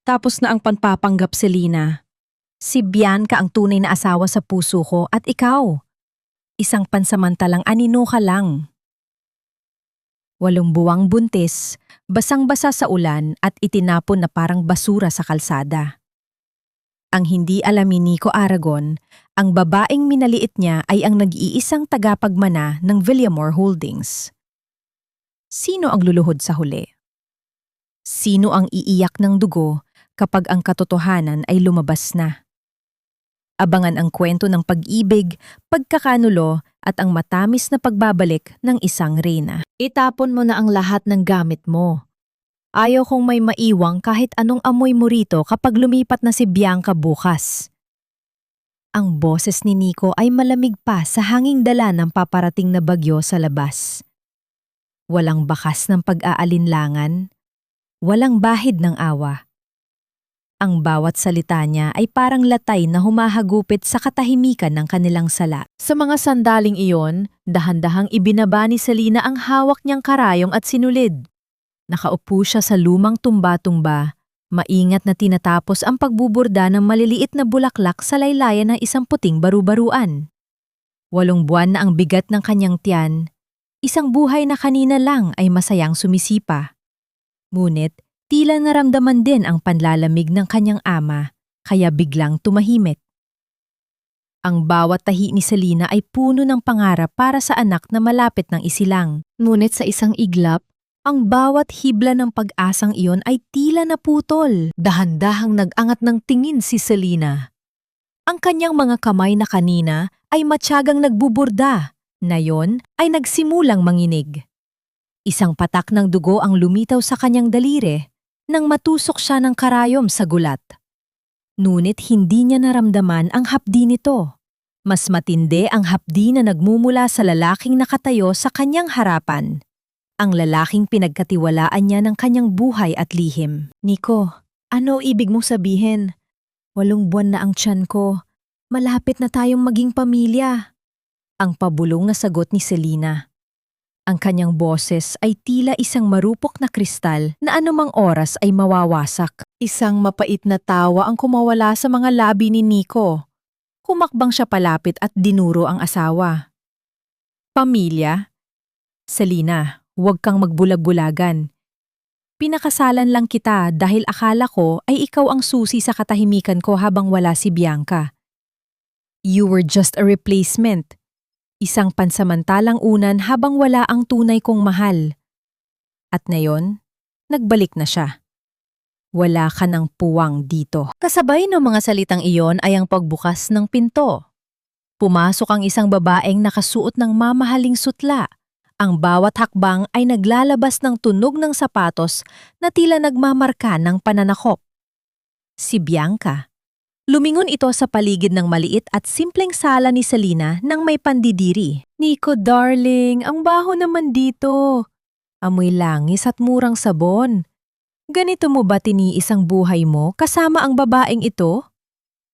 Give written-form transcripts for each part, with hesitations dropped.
Tapos na ang panpapanggap, Selena. Si Bianca ang tunay na asawa sa puso ko at ikaw. Isang pansamantalang anino ka lang. 8 buwang buntis, basang-basa sa ulan at itinapon na parang basura sa kalsada. Ang hindi alam ni Nico Aragon, ang babaeng minaliit niya ay ang nag-iisang tagapagmana ng Villamor Holdings. Sino ang luluhod sa huli? Sino ang iiyak ng dugo kapag ang katotohanan ay lumabas na? Abangan ang kwento ng pag-ibig, pagkakanulo at ang matamis na pagbabalik ng isang reyna. Itapon mo na ang lahat ng gamit mo. Ayaw kong may maiwang kahit anong amoy mo rito kapag lumipat na si Bianca bukas. Ang boses ni Nico ay malamig pa sa hanging dala ng paparating na bagyo sa labas. Walang bakas ng pag-aalinlangan, walang bahid ng awa. Ang bawat salita niya ay parang latay na humahagupit sa katahimikan ng kanilang sala. Sa mga sandaling iyon, dahan-dahang ibinaba ni Selena ang hawak niyang karayong at sinulid. Nakaupo siya sa lumang tumba-tumba, maingat na tinatapos ang pagbuburda ng maliliit na bulaklak sa laylayan ng isang puting baru-baruan. 8 buwan na ang bigat ng kanyang tiyan, isang buhay na kanina lang ay masayang sumisipa. Ngunit, tila naramdaman din ang panlalamig ng kanyang ama, kaya biglang tumahimik. Ang bawat tahi ni Selena ay puno ng pangarap para sa anak na malapit ng isilang. Ngunit sa isang iglap, ang bawat hibla ng pag-asang iyon ay tila naputol. Dahan-dahang nag-angat ng tingin si Selena. Ang kanyang mga kamay na kanina ay matyagang nagbuburda, na yon ay nagsimulang manginig. Isang patak ng dugo ang lumitaw sa kanyang daliri nang matusok siya ng karayom sa gulat. Ngunit hindi niya naramdaman ang hapdi nito. Mas matindi ang hapdi na nagmumula sa lalaking nakatayo sa kanyang harapan. Ang lalaking pinagkatiwalaan niya ng kanyang buhay at lihim. Nico, ano ibig mong sabihin? 8 buwan na ang tiyan ko. Malapit na tayong maging pamilya. Ang pabulong na sagot ni Selena. Ang kanyang boses ay tila isang marupok na kristal na anumang oras ay mawawasak. Isang mapait na tawa ang kumawala sa mga labi ni Nico. Humakbang siya palapit at dinuro ang asawa. Pamilya? Selena, huwag kang magbulag-bulagan. Pinakasalan lang kita dahil akala ko ay ikaw ang susi sa katahimikan ko habang wala si Bianca. You were just a replacement. Isang pansamantalang unan habang wala ang tunay kong mahal. At ngayon, nagbalik na siya. Wala ka ng puwang dito. Kasabay ng mga salitang iyon ay ang pagbukas ng pinto. Pumasok ang isang babaeng nakasuot ng mamahaling sutla. Ang bawat hakbang ay naglalabas ng tunog ng sapatos na tila nagmamarka ng pananakop. Si Bianca. Lumingon ito sa paligid ng maliit at simpleng sala ni Selena nang may pandidiri. Nico darling, ang baho naman dito. Amoy langis at murang sabon. Ganito mo ba tiniis ang buhay mo kasama ang babaeng ito?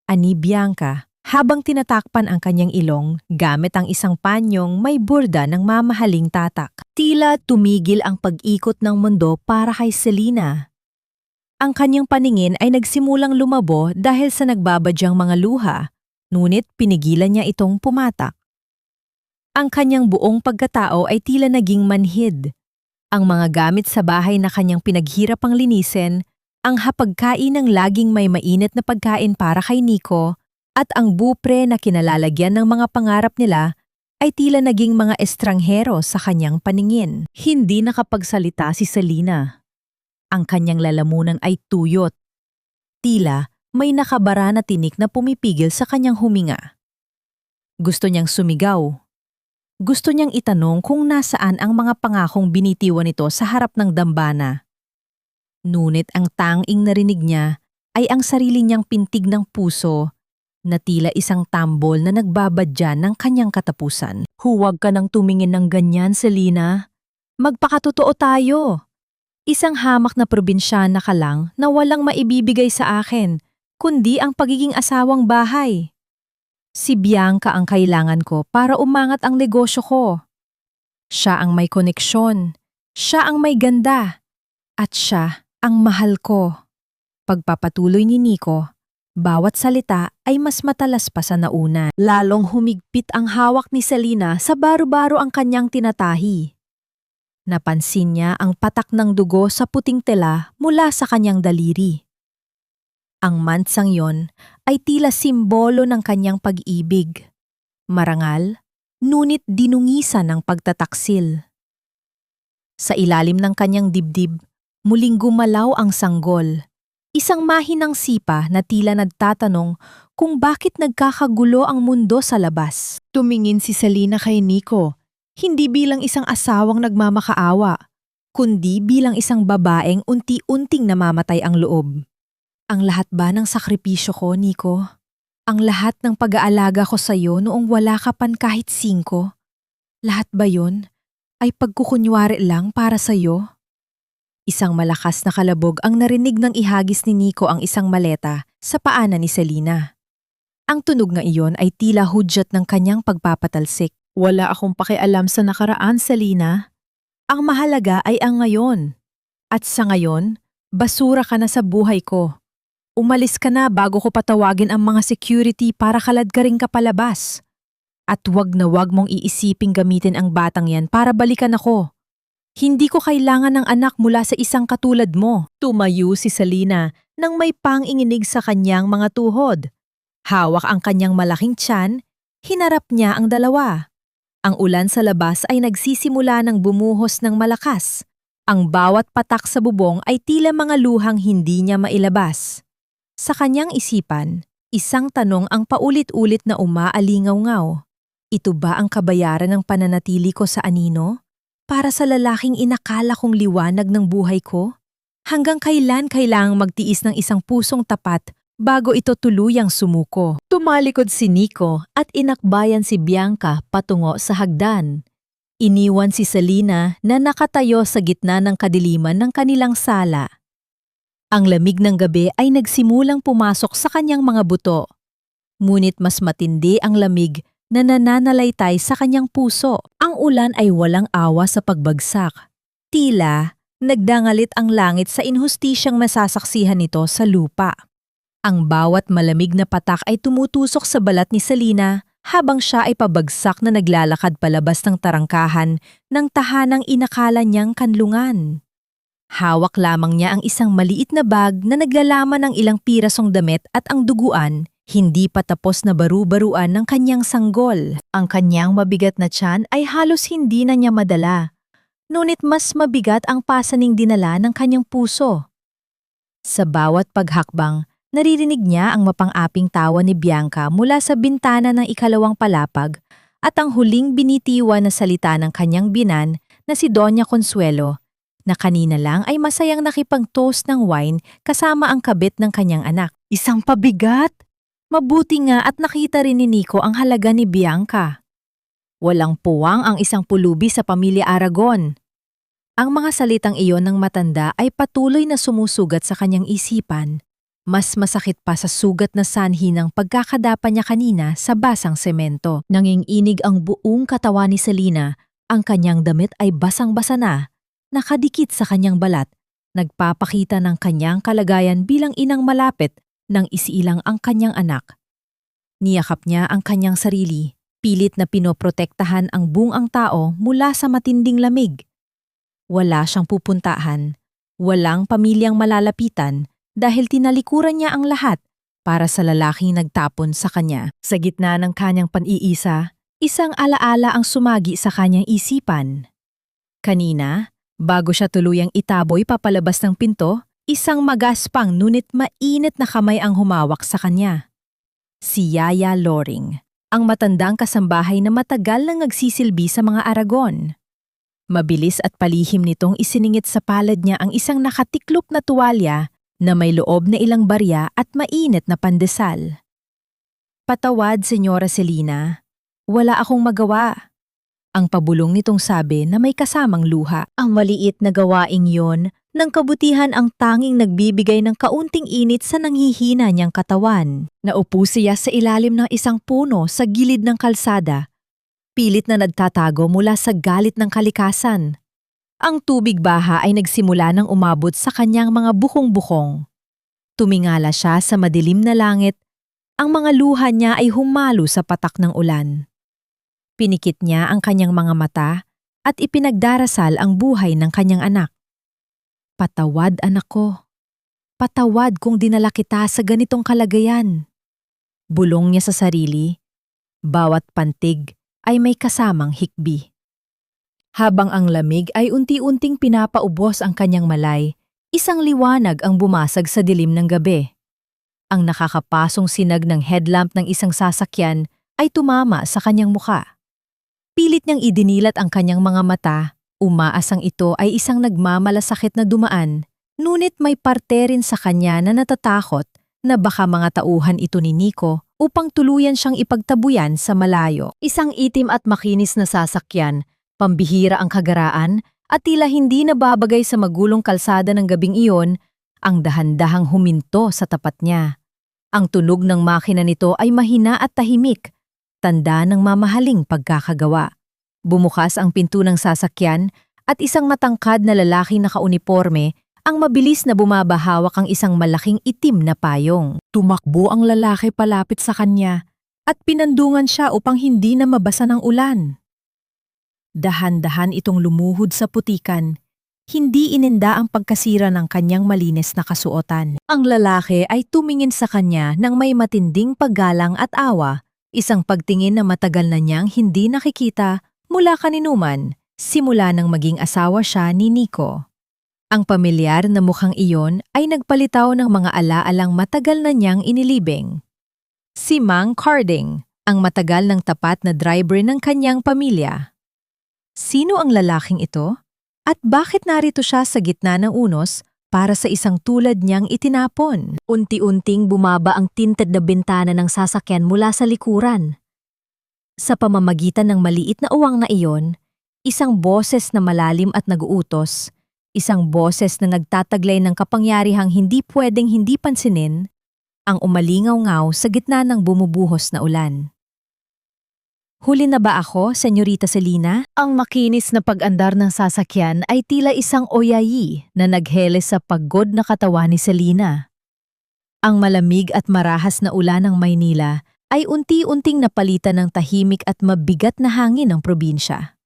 Ani Bianca, habang tinatakpan ang kanyang ilong gamit ang isang panyong may burda ng mamahaling tatak. Tila tumigil ang pag-ikot ng mundo para kay Selena. Ang kanyang paningin ay nagsimulang lumabo dahil sa nagbabadyang mga luha, ngunit pinigilan niya itong pumatak. Ang kanyang buong pagkatao ay tila naging manhid. Ang mga gamit sa bahay na kanyang pinaghirapang linisin, ang hapagkain ng laging may mainit na pagkain para kay Nico, at ang bupre na kinalalagyan ng mga pangarap nila ay tila naging mga estranghero sa kanyang paningin. Hindi nakapagsalita si Selena. Ang kanyang lalamunan ay tuyot. Tila may nakabara na tinik na pumipigil sa kanyang huminga. Gusto niyang sumigaw. Gusto niyang itanong kung nasaan ang mga pangakong binitiwan nito sa harap ng dambana. Ngunit ang tanging narinig niya ay ang sarili niyang pintig ng puso na tila isang tambol na nagbabadya ng kanyang katapusan. Huwag ka nang tumingin ng ganyan, Selena. Magpakatotoo tayo. Isang hamak na probinsyana ka lang na walang maibibigay sa akin, kundi ang pagiging asawang bahay. Si Bianca ang kailangan ko para umangat ang negosyo ko. Siya ang may koneksyon, siya ang may ganda, at siya ang mahal ko. Pagpapatuloy ni Nico, bawat salita ay mas matalas pa sa nauna. Lalong humigpit ang hawak ni Selena sa baro-baro ang kanyang tinatahi. Napansin niya ang patak ng dugo sa puting tela mula sa kanyang daliri. Ang mansang yon ay tila simbolo ng kanyang pag-ibig. Marangal, ngunit dinungisan ng pagtataksil. Sa ilalim ng kanyang dibdib, muling gumalaw ang sanggol. Isang mahinang sipa na tila nagtatanong kung bakit nagkakagulo ang mundo sa labas. Tumingin si Selena kay Nico, hindi bilang isang asawang nagmamakaawa, kundi bilang isang babaeng unti-unting namamatay ang loob. Ang lahat ba ng sakripisyo ko, Nico? Ang lahat ng pag-aalaga ko sa'yo noong wala ka pan kahit 5? Lahat ba yun ay pagkukunwari lang para sa'yo? Isang malakas na kalabog ang narinig ng ihagis ni Nico ang isang maleta sa paanan ni Selena. Ang tunog na iyon ay tila hudyat ng kanyang pagpapatalsik. Wala akong pakialam sa nakaraan, Selena. Ang mahalaga ay ang ngayon. At sa ngayon, basura ka na sa buhay ko. Umalis ka na bago ko patawagin ang mga security para kaladkarin ka palabas. At wag na wag mong iisiping gamitin ang batang yan para balikan ako. Hindi ko kailangan ng anak mula sa isang katulad mo. Tumayo si Selena nang may panginginig sa kanyang mga tuhod. Hawak ang kanyang malaking tiyan, hinarap niya ang dalawa. Ang ulan sa labas ay nagsisimula ng bumuhos ng malakas. Ang bawat patak sa bubong ay tila mga luhang hindi niya mailabas. Sa kanyang isipan, isang tanong ang paulit-ulit na umaalingaw-ngaw. Ito ba ang kabayaran ng pananatili ko sa anino? Para sa lalaking inakala kong liwanag ng buhay ko? Hanggang kailan kailangang magtiis ng isang pusong tapat bago ito tuluyang sumuko? Tumalikod si Nico at inakbayan si Bianca patungo sa hagdan. Iniwan si Selena na nakatayo sa gitna ng kadiliman ng kanilang sala. Ang lamig ng gabi ay nagsimulang pumasok sa kanyang mga buto. Ngunit mas matindi ang lamig na nananalaytay sa kanyang puso. Ang ulan ay walang awa sa pagbagsak. Tila, nagdangalit ang langit sa inhustisyang masasaksihan nito sa lupa. Ang bawat malamig na patak ay tumutusok sa balat ni Selena habang siya ay pabagsak na naglalakad palabas ng tarangkahan ng tahanang inakala niyang kanlungan. Hawak lamang niya ang isang maliit na bag na naglalaman ng ilang pirasong damit at ang duguan, hindi pa tapos na baru-baruan ng kanyang sanggol. Ang kanyang mabigat na tiyan ay halos hindi na niya madala. Ngunit mas mabigat ang pasaning dinala ng kanyang puso. Sa bawat paghakbang, naririnig niya ang mapang-aping tawa ni Bianca mula sa bintana ng ikalawang palapag at ang huling binitiwan na salita ng kanyang binan na si Doña Consuelo, na kanina lang ay masayang nakipag-toast ng wine kasama ang kabit ng kanyang anak. Isang pabigat! Mabuti nga at nakita rin ni Nico ang halaga ni Bianca. Walang puwang ang isang pulubi sa pamilya Aragon. Ang mga salitang iyon ng matanda ay patuloy na sumusugat sa kanyang isipan. Mas masakit pa sa sugat na sanhi ng pagkakadapa niya kanina sa basang semento. Nanginginig ang buong katawan ni Selena, ang kanyang damit ay basang-basa na. Nakadikit sa kanyang balat, nagpapakita ng kanyang kalagayan bilang inang malapit nang isiilang ang kanyang anak. Niyakap niya ang kanyang sarili, pilit na pinoprotektahan ang buong tao mula sa matinding lamig. Wala siyang pupuntahan, walang pamilyang malalapitan dahil tinalikuran niya ang lahat para sa lalaking nagtapon sa kanya. Sa gitna ng kanyang pan-iisa, isang alaala ang sumagi sa kanyang isipan. Kanina, bago siya tuluyang itaboy papalabas ng pinto, isang magaspang ngunit mainit na kamay ang humawak sa kanya. Si Yaya Loring, ang matandang kasambahay na matagal nang nagsisilbi sa mga Aragon. Mabilis at palihim nitong isiningit sa palad niya ang isang nakatiklop na tuwalya na may loob na ilang barya at mainit na pandesal. Patawad, Senyora Selena. Wala akong magawa. Ang pabulong nitong sabi na may kasamang luha. Ang maliit na gawaing yon ng kabutihan ang tanging nagbibigay ng kaunting init sa nanghihina niyang katawan. Naupo siya sa ilalim ng isang puno sa gilid ng kalsada. Pilit na nagtatago mula sa galit ng kalikasan. Ang tubig baha ay nagsimula ng umabot sa kanyang mga bukong-bukong. Tumingala siya sa madilim na langit. Ang mga luha niya ay humalo sa patak ng ulan. Pinikit niya ang kanyang mga mata at ipinagdarasal ang buhay ng kanyang anak. Patawad, anak ko. Patawad kung dinala kita sa ganitong kalagayan. Bulong niya sa sarili. Bawat pantig ay may kasamang hikbi. Habang ang lamig ay unti-unting pinapaubos ang kanyang malay, isang liwanag ang bumasag sa dilim ng gabi. Ang nakakapasong sinag ng headlamp ng isang sasakyan ay tumama sa kanyang muka. Pilit niyang idinilat ang kanyang mga mata, umaasang ito ay isang nagmamalasakit na dumaan, ngunit may parte rin sa kanya na natatakot na baka mga tauhan ito ni Nico upang tuluyan siyang ipagtabuyan sa malayo. Isang itim at makinis na sasakyan, pambihira ang kagaraan at tila hindi nababagay sa magulong kalsada ng gabing iyon, ang dahan-dahang huminto sa tapat niya. Ang tunog ng makina nito ay mahina at tahimik, tanda ng mamahaling pagkakagawa. Bumukas ang pinto ng sasakyan at isang matangkad na lalaki nakauniporme ang mabilis na bumabahawak ang isang malaking itim na payong. Tumakbo ang lalaki palapit sa kanya at pinandungan siya upang hindi na mabasa ng ulan. Dahan-dahan itong lumuhod sa putikan. Hindi ininda ang pagkasira ng kanyang malinis na kasuotan. Ang lalaki ay tumingin sa kanya ng may matinding paggalang at awa, isang pagtingin na matagal na niyang hindi nakikita mula kaninuman, simula nang maging asawa siya ni Nico. Ang pamilyar na mukhang iyon ay nagpalitaw ng mga alaalang matagal na niyang inilibing. Si Mang Carding, ang matagal ng tapat na driver ng kanyang pamilya. Sino ang lalaking ito? At bakit narito siya sa gitna ng unos para sa isang tulad niyang itinapon? Unti-unting bumaba ang tinted na bintana ng sasakyan mula sa likuran. Sa pamamagitan ng maliit na uwang na iyon, isang boses na malalim at nag-uutos, isang boses na nagtataglay ng kapangyarihang hindi pwedeng hindi pansinin, ang umalingaw-ngaw sa gitna ng bumubuhos na ulan. Huli na ba ako, Senyorita Selina? Ang makinis na pag-andar ng sasakyan ay tila isang oyayi na nagheles sa pagod na katawan ni Selina. Ang malamig at marahas na ulan ng Maynila ay unti-unting napalitan ng tahimik at mabigat na hangin ng probinsya.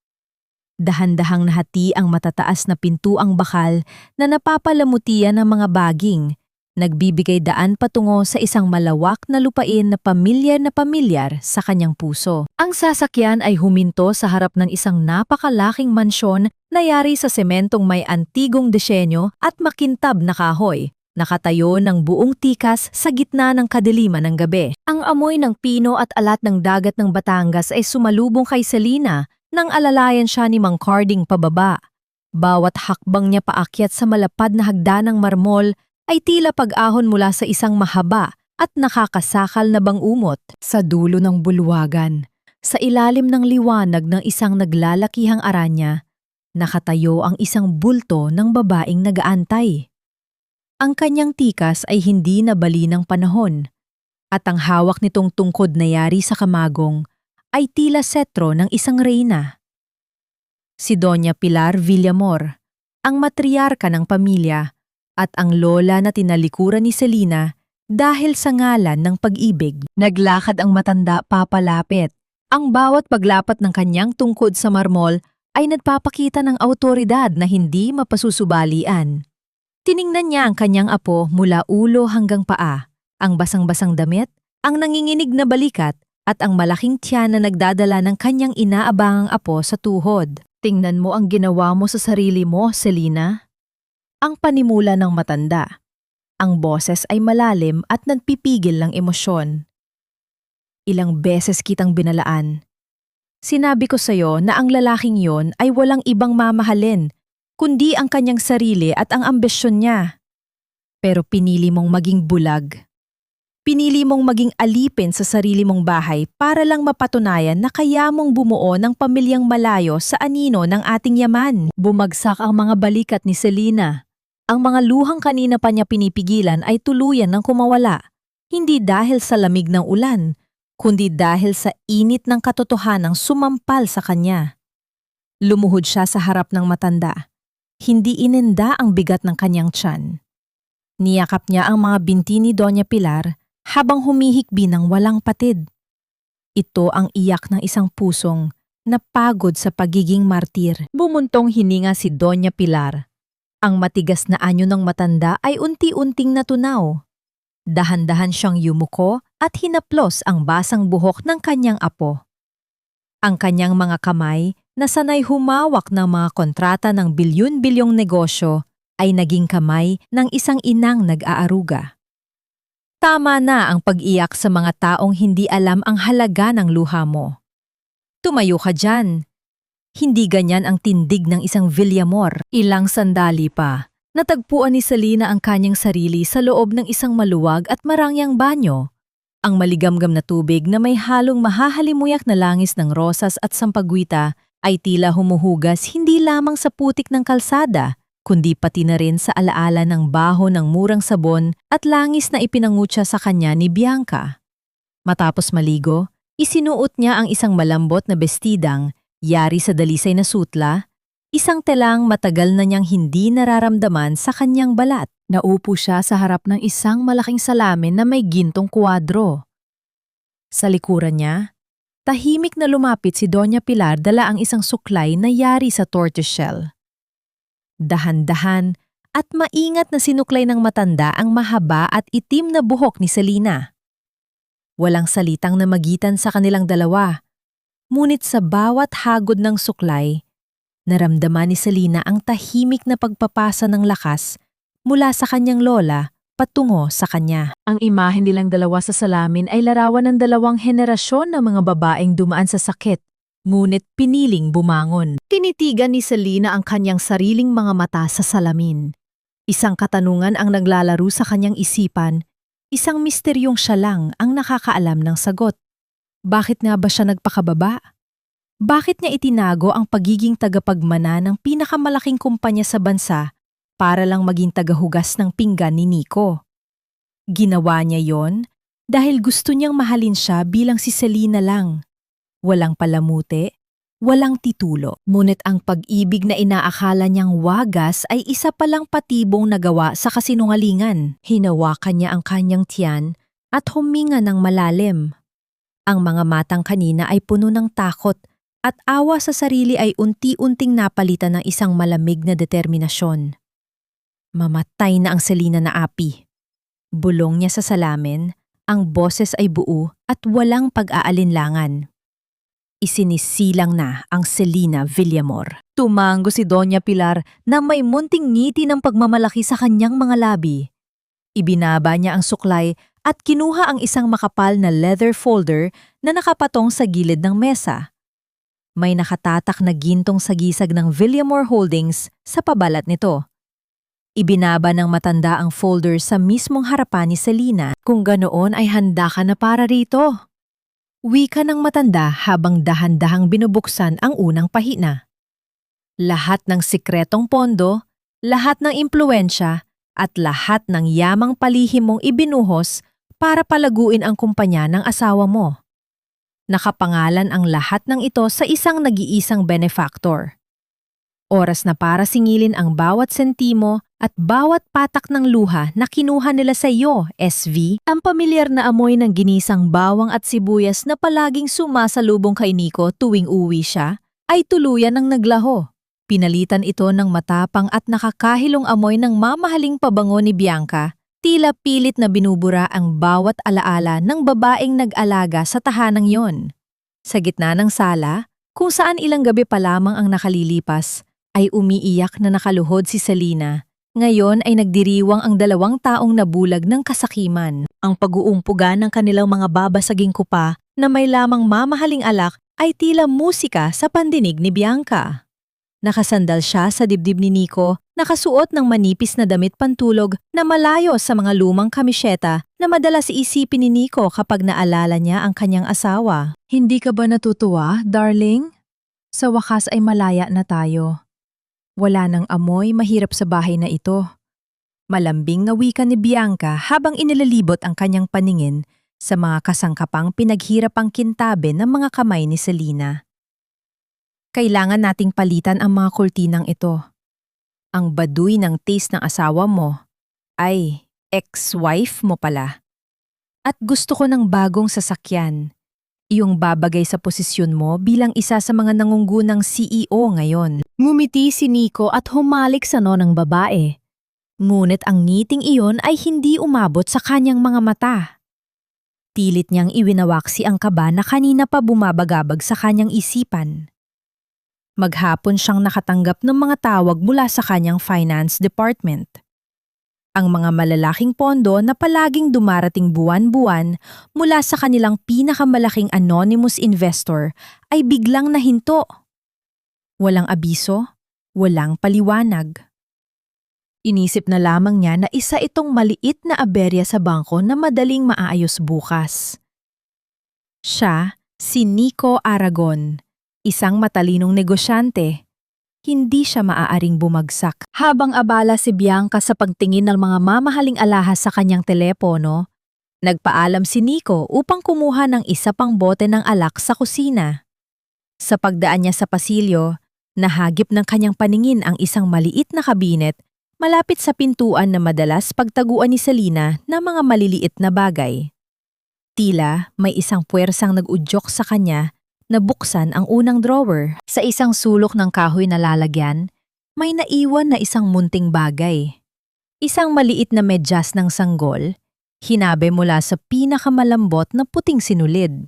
Dahan-dahang nahati ang matataas na pintuang bakal na napapalamutian ng mga baging, nagbibigay daan patungo sa isang malawak na lupain na pamilyar sa kanyang puso. Ang sasakyan ay huminto sa harap ng isang napakalaking mansyon na yari sa sementong may antigong disenyo at makintab na kahoy, nakatayo ng buong tikas sa gitna ng kadiliman ng gabi. Ang amoy ng pino at alat ng dagat ng Batangas ay sumalubong kay Selina nang alalayan siya ni Mang Carding pababa. Bawat hakbang niya paakyat sa malapad na hagdanang marmol ay tila pag-ahon mula sa isang mahaba at nakakasakal na bangumot. Sa dulo ng bulwagan, sa ilalim ng liwanag ng isang naglalakihang aranya, nakatayo ang isang bulto ng babaeng nagaantay. Ang kanyang tikas ay hindi nabali ng panahon, at ang hawak nitong tungkod na yari sa kamagong ay tila setro ng isang reyna. Si Doña Pilar Villamor, ang matriarka ng pamilya, at ang lola na tinalikuran ni Selina dahil sa ngalan ng pag-ibig. Naglakad ang matanda papalapit. Ang bawat paglapat ng kanyang tungkod sa marmol ay nagpapakita ng awtoridad na hindi mapasusubalian. Tiningnan niya ang kanyang apo mula ulo hanggang paa, ang basang-basang damit, ang nanginginig na balikat, at ang malaking tiyan na nagdadala ng kanyang inaabangang apo sa tuhod. Tingnan mo ang ginawa mo sa sarili mo, Selina. Ang panimula ng matanda. Ang boses ay malalim at nagpipigil ng emosyon. Ilang beses kitang binalaan. Sinabi ko sa'yo na ang lalaking yon ay walang ibang mamahalin, kundi ang kanyang sarili at ang ambisyon niya. Pero pinili mong maging bulag. Pinili mong maging alipin sa sarili mong bahay para lang mapatunayan na kaya mong bumuo ng pamilyang malayo sa anino ng ating yaman. Bumagsak ang mga balikat ni Selina. Ang mga luhang kanina pa niya pinipigilan ay tuluyan ng kumawala, hindi dahil sa lamig ng ulan, kundi dahil sa init ng katotohanang sumampal sa kanya. Lumuhod siya sa harap ng matanda. Hindi ininda ang bigat ng kanyang tiyan. Niyakap niya ang mga binti ni Doña Pilar habang humihikbi ng walang patid. Ito ang iyak ng isang pusong napagod sa pagiging martir. Bumuntong hininga si Doña Pilar. Ang matigas na anyo ng matanda ay unti-unting natunaw. Dahan-dahan siyang yumuko at hinaplos ang basang buhok ng kanyang apo. Ang kanyang mga kamay na sanay humawak ng mga kontrata ng bilyon-bilyong negosyo ay naging kamay ng isang inang nag-aaruga. Tama na ang pag-iyak sa mga taong hindi alam ang halaga ng luha mo. Tumayo ka dyan. Hindi ganyan ang tindig ng isang Villamor. Ilang sandali pa, natagpuan ni Selena ang kanyang sarili sa loob ng isang maluwag at marangyang banyo. Ang maligamgam na tubig na may halong mahahalimuyak na langis ng rosas at sampagwita ay tila humuhugas hindi lamang sa putik ng kalsada, kundi pati na rin sa alaala ng baho ng murang sabon at langis na ipinangutya sa kanya ni Bianca. Matapos maligo, isinuot niya ang isang malambot na bestidang, yari sa dalisay na sutla, isang telang matagal na niyang hindi nararamdaman sa kanyang balat. Naupo siya sa harap ng isang malaking salamin na may gintong kuwadro. Sa likuran niya, tahimik na lumapit si Doña Pilar dala ang isang suklay na yari sa tortoiseshell. Dahan-dahan at maingat na sinuklay ng matanda ang mahaba at itim na buhok ni Selena. Walang salitang namagitan sa kanilang dalawa, ngunit sa bawat hagod ng suklay, naramdaman ni Selena ang tahimik na pagpapasa ng lakas mula sa kanyang lola patungo sa kanya. Ang imahe nilang dalawa sa salamin ay larawan ng dalawang henerasyon ng mga babaeng dumaan sa sakit, ngunit piniling bumangon. Tinitigan ni Selena ang kanyang sariling mga mata sa salamin. Isang katanungan ang naglalaro sa kanyang isipan, isang misteryong siya lang ang nakakaalam ng sagot. Bakit nga ba siya nagpakababa? Bakit niya itinago ang pagiging tagapagmana ng pinakamalaking kumpanya sa bansa para lang maging tagahugas ng pinggan ni Nico? Ginawa niya yon dahil gusto niyang mahalin siya bilang si Selena lang. Walang palamuti, walang titulo. Ngunit ang pag-ibig na inaakala niyang wagas ay isa palang patibong nagawa sa kasinungalingan. Hinawakan niya ang kanyang tiyan at huminga ng malalim. Ang mga matang kanina ay puno ng takot at awa sa sarili ay unti-unting napalitan ng isang malamig na determinasyon. Mamatay na ang Selena na api. Bulong niya sa salamin, ang boses ay buo at walang pag-aalinlangan. Isinisilang na ang Selena Villamor. Tumango si Doña Pilar na may munting ngiti ng pagmamalaki sa kanyang mga labi. Ibinaba niya ang suklay at kinuha ang isang makapal na leather folder na nakapatong sa gilid ng mesa. May nakatatak na gintong sagisag ng Villamor Holdings sa pabalat nito. Ibinaba ng matanda ang folder sa mismong harapan ni Selena. Kung ganoon ay handa ka na para rito. Wika ng matanda habang dahan-dahang binubuksan ang unang pahina. Lahat ng sikretong pondo, lahat ng impluwensya, at lahat ng yamang palihim mong ibinuhos para palaguin ang kumpanya ng asawa mo. Nakapangalan ang lahat ng ito sa isang nag-iisang benefactor. Oras na para singilin ang bawat sentimo at bawat patak ng luha na kinuha nila sa iyo, SV. Ang pamilyar na amoy ng ginisang bawang at sibuyas na palaging sumasalubong kay Nico tuwing uwi siya, ay tuluyan ng naglaho. Pinalitan ito ng matapang at nakakahilong amoy ng mamahaling pabango ni Bianca, tila pilit na binubura ang bawat alaala ng babaeng nag-alaga sa tahanang yon. Sa gitna ng sala, kung saan ilang gabi pa lamang ang nakalilipas, ay umiiyak na nakaluhod si Selena. Ngayon ay nagdiriwang ang 2 taong nabulag ng kasakiman. Ang pag-uumpuga ng kanilang mga babasaging kupa na may lamang mamahaling alak ay tila musika sa pandinig ni Bianca. Nakasandal siya sa dibdib ni Nico, nakasuot ng manipis na damit pantulog na malayo sa mga lumang kamisyeta na madalas iisipin ni Nico kapag naalala niya ang kanyang asawa. Hindi ka ba natutuwa, darling? Sa wakas ay malaya na tayo. Wala nang amoy mahirap sa bahay na ito. Malambing na wika ni Bianca habang inilalibot ang kanyang paningin sa mga kasangkapang pinaghirapang kintabe ng mga kamay ni Selena. Kailangan nating palitan ang mga kurtinang ito. Ang baduy ng taste ng asawa mo ay ex-wife mo pala. At gusto ko ng bagong sasakyan. Iyong babagay sa posisyon mo bilang isa sa mga nangunggunang CEO ngayon. Ngumiti si Nico at humalik sa no ng babae. Ngunit ang ngiting iyon ay hindi umabot sa kanyang mga mata. Pilit niyang iwinawaksi ang kaba na kanina pa bumabagabag sa kanyang isipan. Maghapon siyang nakatanggap ng mga tawag mula sa kanyang finance department. Ang mga malalaking pondo na palaging dumarating buwan-buwan mula sa kanilang pinakamalaking anonymous investor ay biglang nahinto. Walang abiso, walang paliwanag. Inisip na lamang niya na isa itong maliit na aberya sa bangko na madaling maaayos bukas. Siya, si Nico Aragon, isang matalinong negosyante. Hindi siya maaaring bumagsak. Habang abala si Bianca sa pagtingin ng mga mamahaling alahas sa kanyang telepono, nagpaalam si Nico upang kumuha ng isa pang bote ng alak sa kusina. Sa pagdaan niya sa pasilyo, nahagip ng kanyang paningin ang isang maliit na kabinet malapit sa pintuan na madalas pagtaguan ni Selena ng mga maliliit na bagay. Tila may isang puwersang nag-udyok sa kanya na buksan ang unang drawer. Sa isang sulok ng kahoy na lalagyan, may naiwan na isang munting bagay. Isang maliit na medyas ng sanggol, hinabe mula sa pinakamalambot na puting sinulid.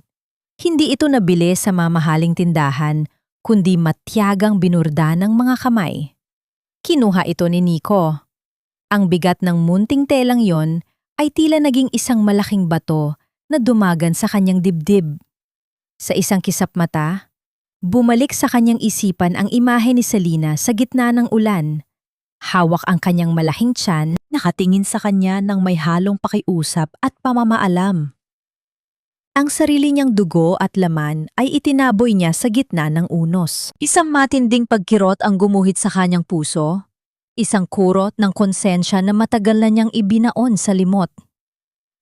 Hindi ito nabili sa mamahaling tindahan, kundi matyagang binurda ng mga kamay. Kinuha ito ni Nico. Ang bigat ng munting telang yon ay tila naging isang malaking bato na dumagan sa kanyang dibdib. Sa isang kisap mata, bumalik sa kanyang isipan ang imahe ni Selena sa gitna ng ulan. Hawak ang kanyang malaking tiyan, nakatingin sa kanya ng may halong pakiusap at pamamaalam. Ang sarili niyang dugo at laman ay itinaboy niya sa gitna ng unos. Isang matinding pagkirot ang gumuhit sa kanyang puso. Isang kurot ng konsensya na matagal na niyang ibinaon sa limot.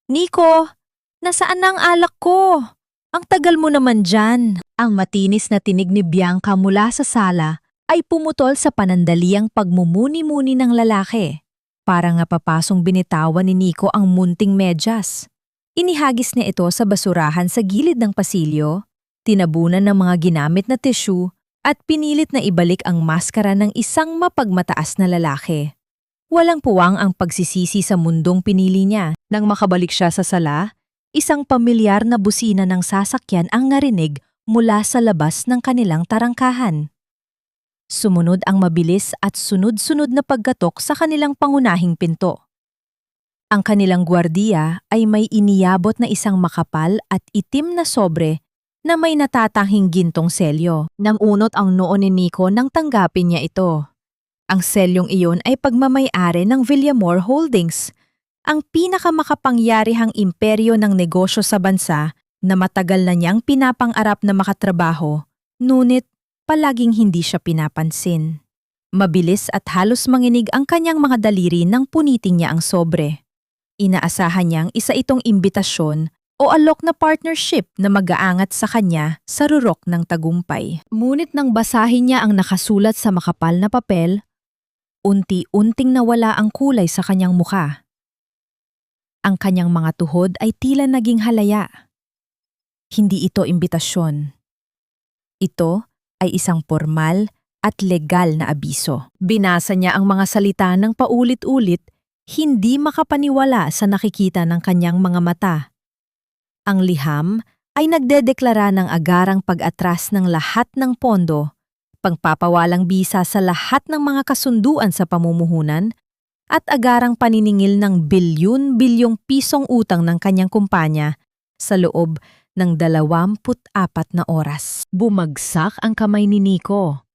Nico, nasaan na ang alak ko? Ang tagal mo naman dyan. Ang matinis na tinig ni Bianca mula sa sala ay pumutol sa panandaliang pagmumuni-muni ng lalaki. Para nga papasong binitawan ni Nico ang munting medyas. Inihagis niya ito sa basurahan sa gilid ng pasilyo, tinabunan ng mga ginamit na tissue at pinilit na ibalik ang maskara ng isang mapagmataas na lalaki. Walang puwang ang pagsisisi sa mundong pinili niya. Nang makabalik siya sa sala, isang pamilyar na busina ng sasakyan ang narinig mula sa labas ng kanilang tarangkahan. Sumunod ang mabilis at sunod-sunod na paggatok sa kanilang pangunahing pinto. Ang kanilang gwardiya ay may iniyabot na isang makapal at itim na sobre na may natatanging gintong selyo. Nang unot ang noo ni Nico nang tanggapin niya ito. Ang selyong iyon ay pagmamay-ari ng Villamor Holdings, ang pinakamakapangyarihang imperyo ng negosyo sa bansa na matagal na niyang pinapang-arap na makatrabaho, ngunit palaging hindi siya pinapansin. Mabilis at halos manginig ang kanyang mga daliri nang punitin niya ang sobre. Inaasahan niyang isa itong imbitasyon o alok na partnership na mag-aangat sa kanya sa rurok ng tagumpay. Ngunit nang basahin niya ang nakasulat sa makapal na papel, unti-unting nawala ang kulay sa kanyang mukha. Ang kanyang mga tuhod ay tila naging halaya. Hindi ito imbitasyon. Ito ay isang formal at legal na abiso. Binasa niya ang mga salita ng paulit-ulit, hindi makapaniwala sa nakikita ng kanyang mga mata. Ang liham ay nagdedeklara ng agarang pag-atras ng lahat ng pondo, pagpapawalang bisa sa lahat ng mga kasunduan sa pamumuhunan, at agarang paniningil ng bilyon-bilyong pisong utang ng kanyang kumpanya sa loob ng 24 na oras. Bumagsak ang kamay ni Nico.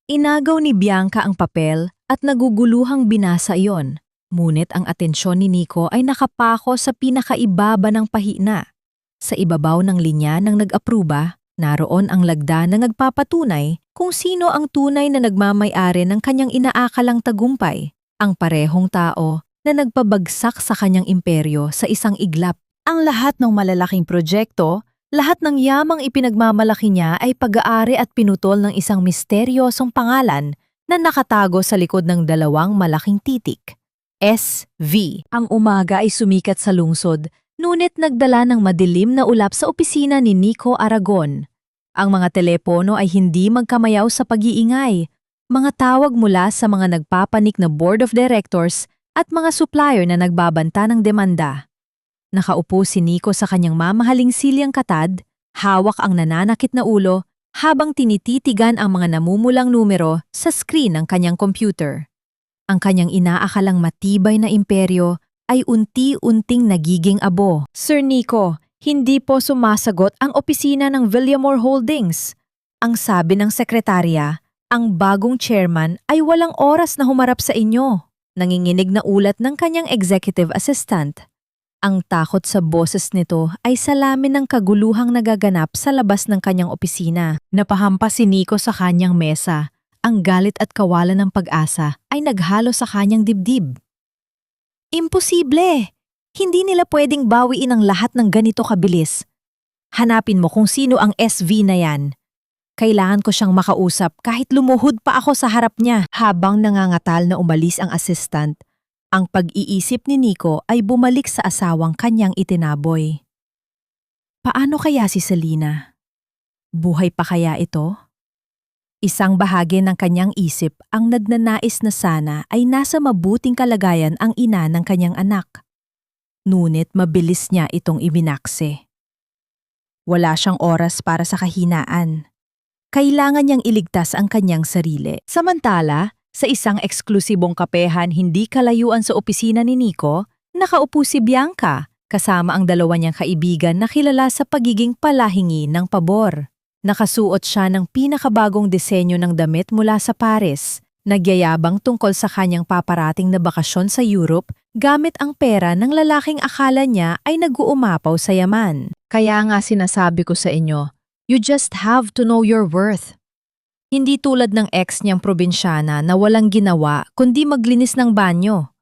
Inagaw ni Bianca ang papel at naguguluhang binasa iyon. Ngunit ang atensyon ni Nico ay nakapako sa pinakaibaba ng pahina. Sa ibabaw ng linya ng nag-apruba, naroon ang lagda na nagpapatunay kung sino ang tunay na nagmamay-ari ng kanyang inaakalang tagumpay, ang parehong tao na nagpabagsak sa kanyang imperyo sa isang iglap. Ang lahat ng malalaking proyekto, lahat ng yamang ipinagmamalaki niya ay pag-aari at pinutol ng isang misteryosong pangalan na nakatago sa likod ng 2 malaking titik. SV. Ang umaga ay sumikat sa lungsod, ngunit nagdala ng madilim na ulap sa opisina ni Nico Aragon. Ang mga telepono ay hindi magkamayaw sa pag-iingay. Mga tawag mula sa mga nagpapanik na board of directors at mga supplier na nagbabanta ng demanda. Nakaupo si Nico sa kanyang mamahaling silyang katad, hawak ang nananakit na ulo habang tinititigan ang mga namumulang numero sa screen ng kanyang computer. Ang kanyang inaakalang matibay na imperyo ay unti-unting nagiging abo. Sir Nico, hindi po sumasagot ang opisina ng Villamor Holdings. Ang sabi ng sekretarya, ang bagong chairman ay walang oras na humarap sa inyo. Nanginginig na ulat ng kanyang executive assistant. Ang takot sa boses nito ay salamin ng kaguluhang nagaganap sa labas ng kanyang opisina. Napahampas si Nico sa kanyang mesa. Ang galit at kawalan ng pag-asa ay naghalo sa kanyang dibdib. Imposible! Hindi nila pwedeng bawiin ang lahat ng ganito kabilis. Hanapin mo kung sino ang SV na yan. Kailangan ko siyang makausap kahit lumuhod pa ako sa harap niya. Habang nangangatal na umalis ang assistant, ang pag-iisip ni Nico ay bumalik sa asawang kanyang itinaboy. Paano kaya si Selena? Buhay pa kaya ito? Isang bahagi ng kanyang isip ang nagnanais na sana ay nasa mabuting kalagayan ang ina ng kanyang anak. Ngunit mabilis niya itong ibinakse. Wala siyang oras para sa kahinaan. Kailangan niyang iligtas ang kanyang sarili. Samantala, sa isang eksklusibong kapehan hindi kalayuan sa opisina ni Nico, nakaupo si Bianca kasama ang dalawa niyang kaibigan na kilala sa pagiging palahingi ng pabor. Nakasuot siya ng pinakabagong disenyo ng damit mula sa Paris, nagyayabang tungkol sa kanyang paparating na bakasyon sa Europe gamit ang pera ng lalaking akala niya ay nag-uumapaw sa yaman. Kaya nga sinasabi ko sa inyo, you just have to know your worth. Hindi tulad ng ex niyang probinsyana na walang ginawa kundi maglinis ng banyo.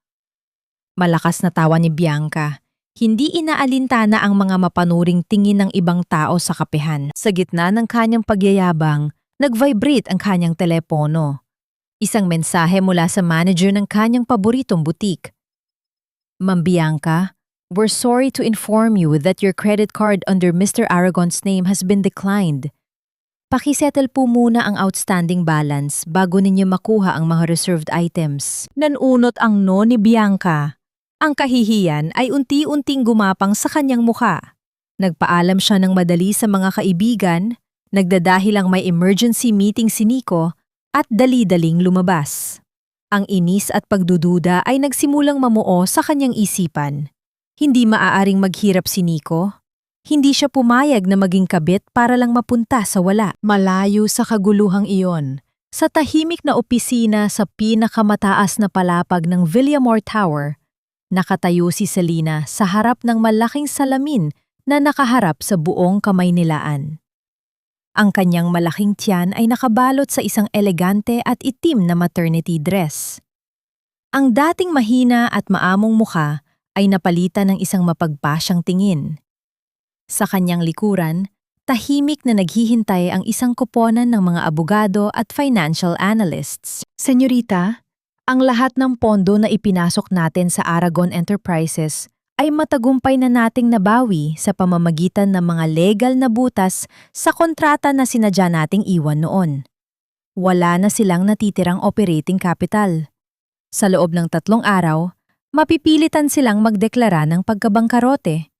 Malakas na tawa ni Bianca. Hindi inaalintana ang mga mapanuring tingin ng ibang tao sa kapehan. Sa gitna ng kanyang pagyayabang, nag-vibrate ang kanyang telepono. Isang mensahe mula sa manager ng kanyang paboritong butik. Ma'am Bianca, we're sorry to inform you that your credit card under Mr. Aragon's name has been declined. Pakisettle po muna ang outstanding balance bago ninyo makuha ang mga reserved items. Nanunot ang no ni Bianca. Ang kahihiyan ay unti-unting gumapang sa kanyang muka. Nagpaalam siya ng madali sa mga kaibigan, nagdadahilang may emergency meeting si Nico at dali-daling lumabas. Ang inis at pagdududa ay nagsimulang mamuo sa kanyang isipan. Hindi maaaring maghirap si Nico. Hindi siya pumayag na maging kabit para lang mapunta sa wala. Malayo sa kaguluhang iyon, sa tahimik na opisina sa pinakamataas na palapag ng Villamor Tower, nakatayo si Selena sa harap ng malaking salamin na nakaharap sa buong Kamaynilaan. Ang kanyang malaking tiyan ay nakabalot sa isang elegante at itim na maternity dress. Ang dating mahina at maamong mukha ay napalitan ng isang mapagpasyang tingin. Sa kanyang likuran, tahimik na naghihintay ang isang koponan ng mga abogado at financial analysts. Senyorita, ang lahat ng pondo na ipinasok natin sa Aragon Enterprises ay matagumpay na nating nabawi sa pamamagitan ng mga legal na butas sa kontrata na sinadya nating iwan noon. Wala na silang natitirang operating capital. Sa loob ng 3 araw, mapipilitan silang magdeklara ng pagkabangkarote.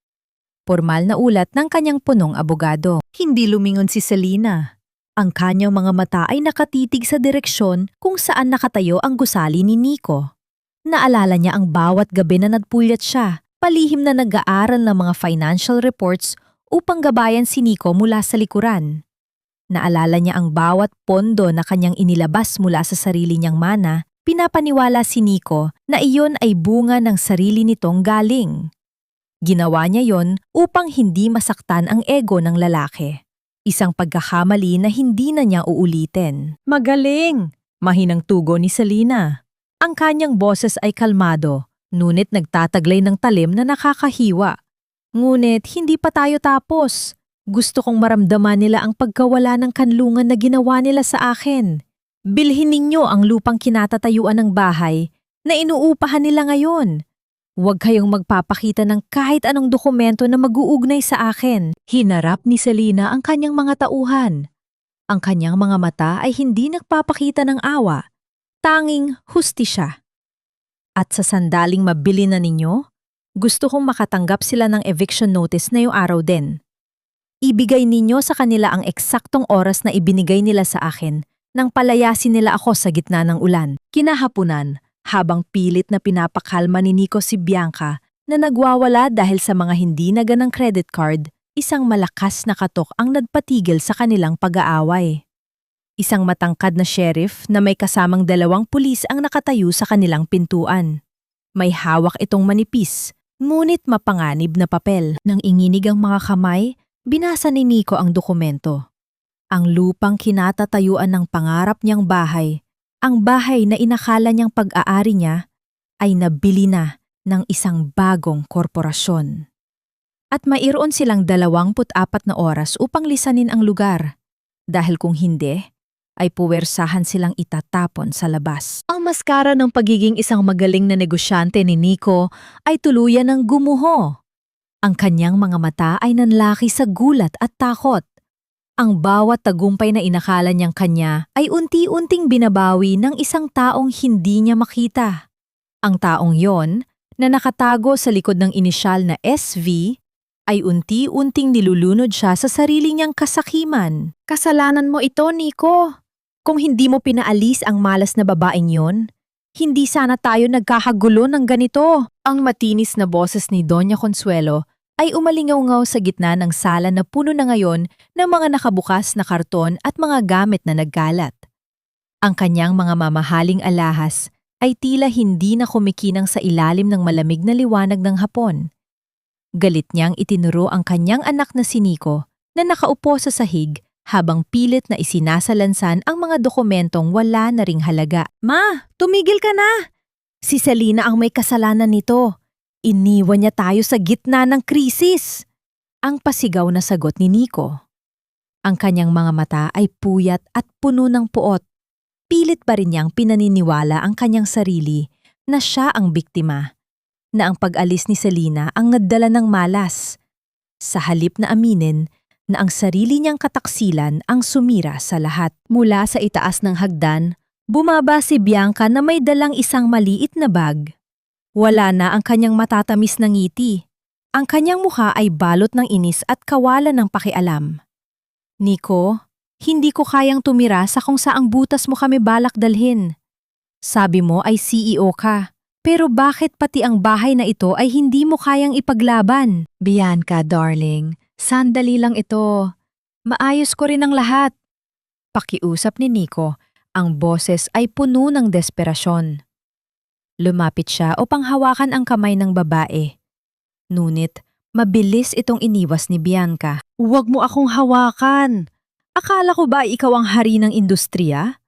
Formal na ulat ng kanyang punong abogado. Hindi lumingon si Selena. Ang kanyang mga mata ay nakatitig sa direksyon kung saan nakatayo ang gusali ni Nico. Naalala niya ang bawat gabi na nagpuyat siya, palihim na nag-aaral ng mga financial reports upang gabayan si Nico mula sa likuran. Naalala niya ang bawat pondo na kanyang inilabas mula sa sarili niyang mana, pinapaniwala si Nico na iyon ay bunga ng sarili nitong galing. Ginawa niya yon upang hindi masaktan ang ego ng lalaki. Isang pagkakamali na hindi na niya uulitin. Magaling! Mahinang tugon ni Selena. Ang kanyang boses ay kalmado, ngunit nagtataglay ng talim na nakakahiwa. Ngunit hindi pa tayo tapos. Gusto kong maramdaman nila ang pagkawala ng kanlungan na ginawa nila sa akin. Bilhin ninyo ang lupang kinatatayuan ng bahay, na inuupahan nila ngayon. Huwag kayong magpapakita ng kahit anong dokumento na mag-uugnay sa akin. Hinarap ni Selena ang kanyang mga tauhan. Ang kanyang mga mata ay hindi nagpapakita ng awa, Tanging hustisya. At sa sandaling mabili na ninyo, gusto kong makatanggap sila ng eviction notice na yung araw din. Ibigay ninyo sa kanila ang eksaktong oras na ibinigay nila sa akin nang palayasin nila ako sa gitna ng ulan. Kinahapunan, habang pilit na pinapakalma ni Nico si Bianca na nagwawala dahil sa mga hindi naganang credit card, isang malakas na katok ang nagpatigil sa kanilang pag-aaway. Isang matangkad na sheriff na may kasamang 2 pulis ang nakatayo sa kanilang pintuan. May hawak itong manipis, ngunit mapanganib na papel. Nang inginig ang mga kamay, binasa ni Nico ang dokumento. Ang lupang kinatatayuan ng pangarap niyang bahay, ang bahay na inakala niyang pag-aari niya, ay nabili na ng isang bagong korporasyon. At mayroon silang 24 na oras upang lisanin ang lugar. Dahil kung hindi, ay puwersahan silang itatapon sa labas. Ang maskara ng pagiging isang magaling na negosyante ni Nico ay tuluyan ng gumuho. Ang kanyang mga mata ay nanlaki sa gulat at takot. Ang bawat tagumpay na inakala niyang kanya ay unti-unting binabawi ng isang taong hindi niya makita. Ang taong yon, na nakatago sa likod ng inisyal na SV, ay unti-unting nilulunod siya sa sarili niyang kasakiman. Kasalanan mo ito, Nico. Kung hindi mo pinaalis ang malas na babaeng yon, hindi sana tayo nagkakagulo ng ganito. Ang matinis na boses ni Doña Consuelo ay umalingaw-ngaw sa gitna ng sala na puno na ngayon ng mga nakabukas na karton at mga gamit na nagkalat. Ang kanyang mga mamahaling alahas ay tila hindi na kumikinang sa ilalim ng malamig na liwanag ng hapon. Galit niyang itinuro ang kanyang anak na si Nico na nakaupo sa sahig habang pilit na isinasalansan ang mga dokumentong wala na ring halaga. Ma, tumigil ka na! Si Selena ang may kasalanan nito. Iniwan niya tayo sa gitna ng krisis. Ang pasigaw na sagot ni Nico. Ang kanyang mga mata ay puyat at puno ng puot. Pilit pa rin niyang pinaniniwala ang kanyang sarili na siya ang biktima, na ang pag-alis ni Selena ang nagdala ng malas. Sa halip na aminin na ang sarili niyang kataksilan ang sumira sa lahat. Mula sa itaas ng hagdan, bumaba si Bianca na may dalang isang maliit na bag. Wala na ang kanyang matatamis na ngiti. Ang kanyang mukha ay balot ng inis at kawalan ng pakialam. Nico, hindi ko kayang tumira sa kung saang butas mo kami balak dalhin. Sabi mo ay CEO ka, pero bakit pati ang bahay na ito ay hindi mo kayang ipaglaban? Bianca, darling, sandali lang ito. Maayos ko rin ang lahat. Pakiusap ni Nico, ang boses ay puno ng desperasyon. Lumapit siya upang hawakan ang kamay ng babae. Ngunit, mabilis itong iniwas ni Bianca. Huwag mo akong hawakan. Akala ko ba ikaw ang hari ng industriya?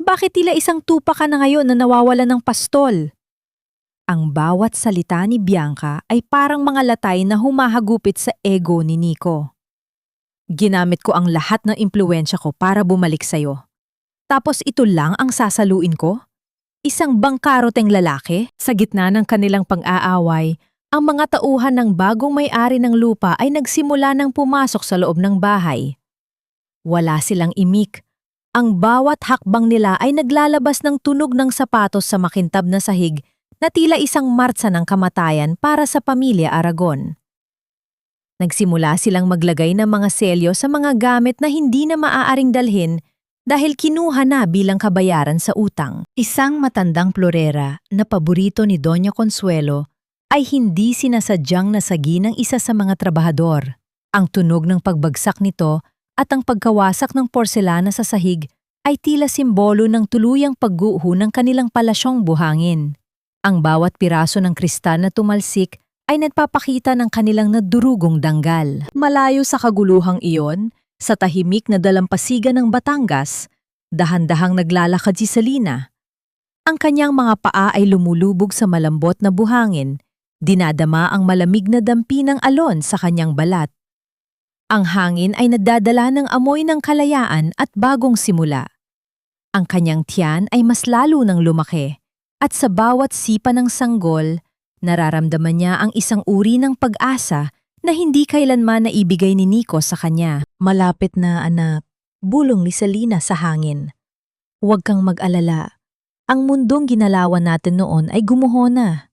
Bakit tila isang tupa ka na ngayon na nawawala ng pastol? Ang bawat salita ni Bianca ay parang mga latay na humahagupit sa ego ni Nico. Ginamit ko ang lahat ng impluwensya ko para bumalik sa'yo. Tapos ito lang ang sasaluin ko? Isang bangkaroteng lalaki? Sa gitna ng kanilang pang-aaway, ang mga tauhan ng bagong may-ari ng lupa ay nagsimula ng pumasok sa loob ng bahay. Wala silang imik. Ang bawat hakbang nila ay naglalabas ng tunog ng sapatos sa makintab na sahig na tila isang martsa ng kamatayan para sa pamilya Aragon. Nagsimula silang maglagay ng mga selyo sa mga gamit na hindi na maaaring dalhin dahil kinuha na bilang kabayaran sa utang. Isang matandang plorera na paborito ni Doña Consuelo ay hindi sinasadyang nasagi ng isa sa mga trabahador. Ang tunog ng pagbagsak nito at ang pagkawasak ng porselana sa sahig ay tila simbolo ng tuluyang pagguho ng kanilang palasyong buhangin. Ang bawat piraso ng kristal na tumalsik ay nagpapakita ng kanilang nadurugong danggal. Malayo sa kaguluhang iyon, sa tahimik na dalampasigan ng Batangas, dahan-dahang naglalakad si Selena. Ang kanyang mga paa ay lumulubog sa malambot na buhangin, dinadama ang malamig na dampi ng alon sa kanyang balat. Ang hangin ay nadadala ng amoy ng kalayaan at bagong simula. Ang kanyang tiyan ay mas lalo nang lumaki, At sa bawat sipa ng sanggol, nararamdaman niya ang isang uri ng pag-asa na hindi kailanman naibigay ni Nico sa kanya. Malapit na, anak. Bulong ni Selena sa hangin. Huwag kang mag-alala. Ang mundong ginalawan natin noon ay gumuho na.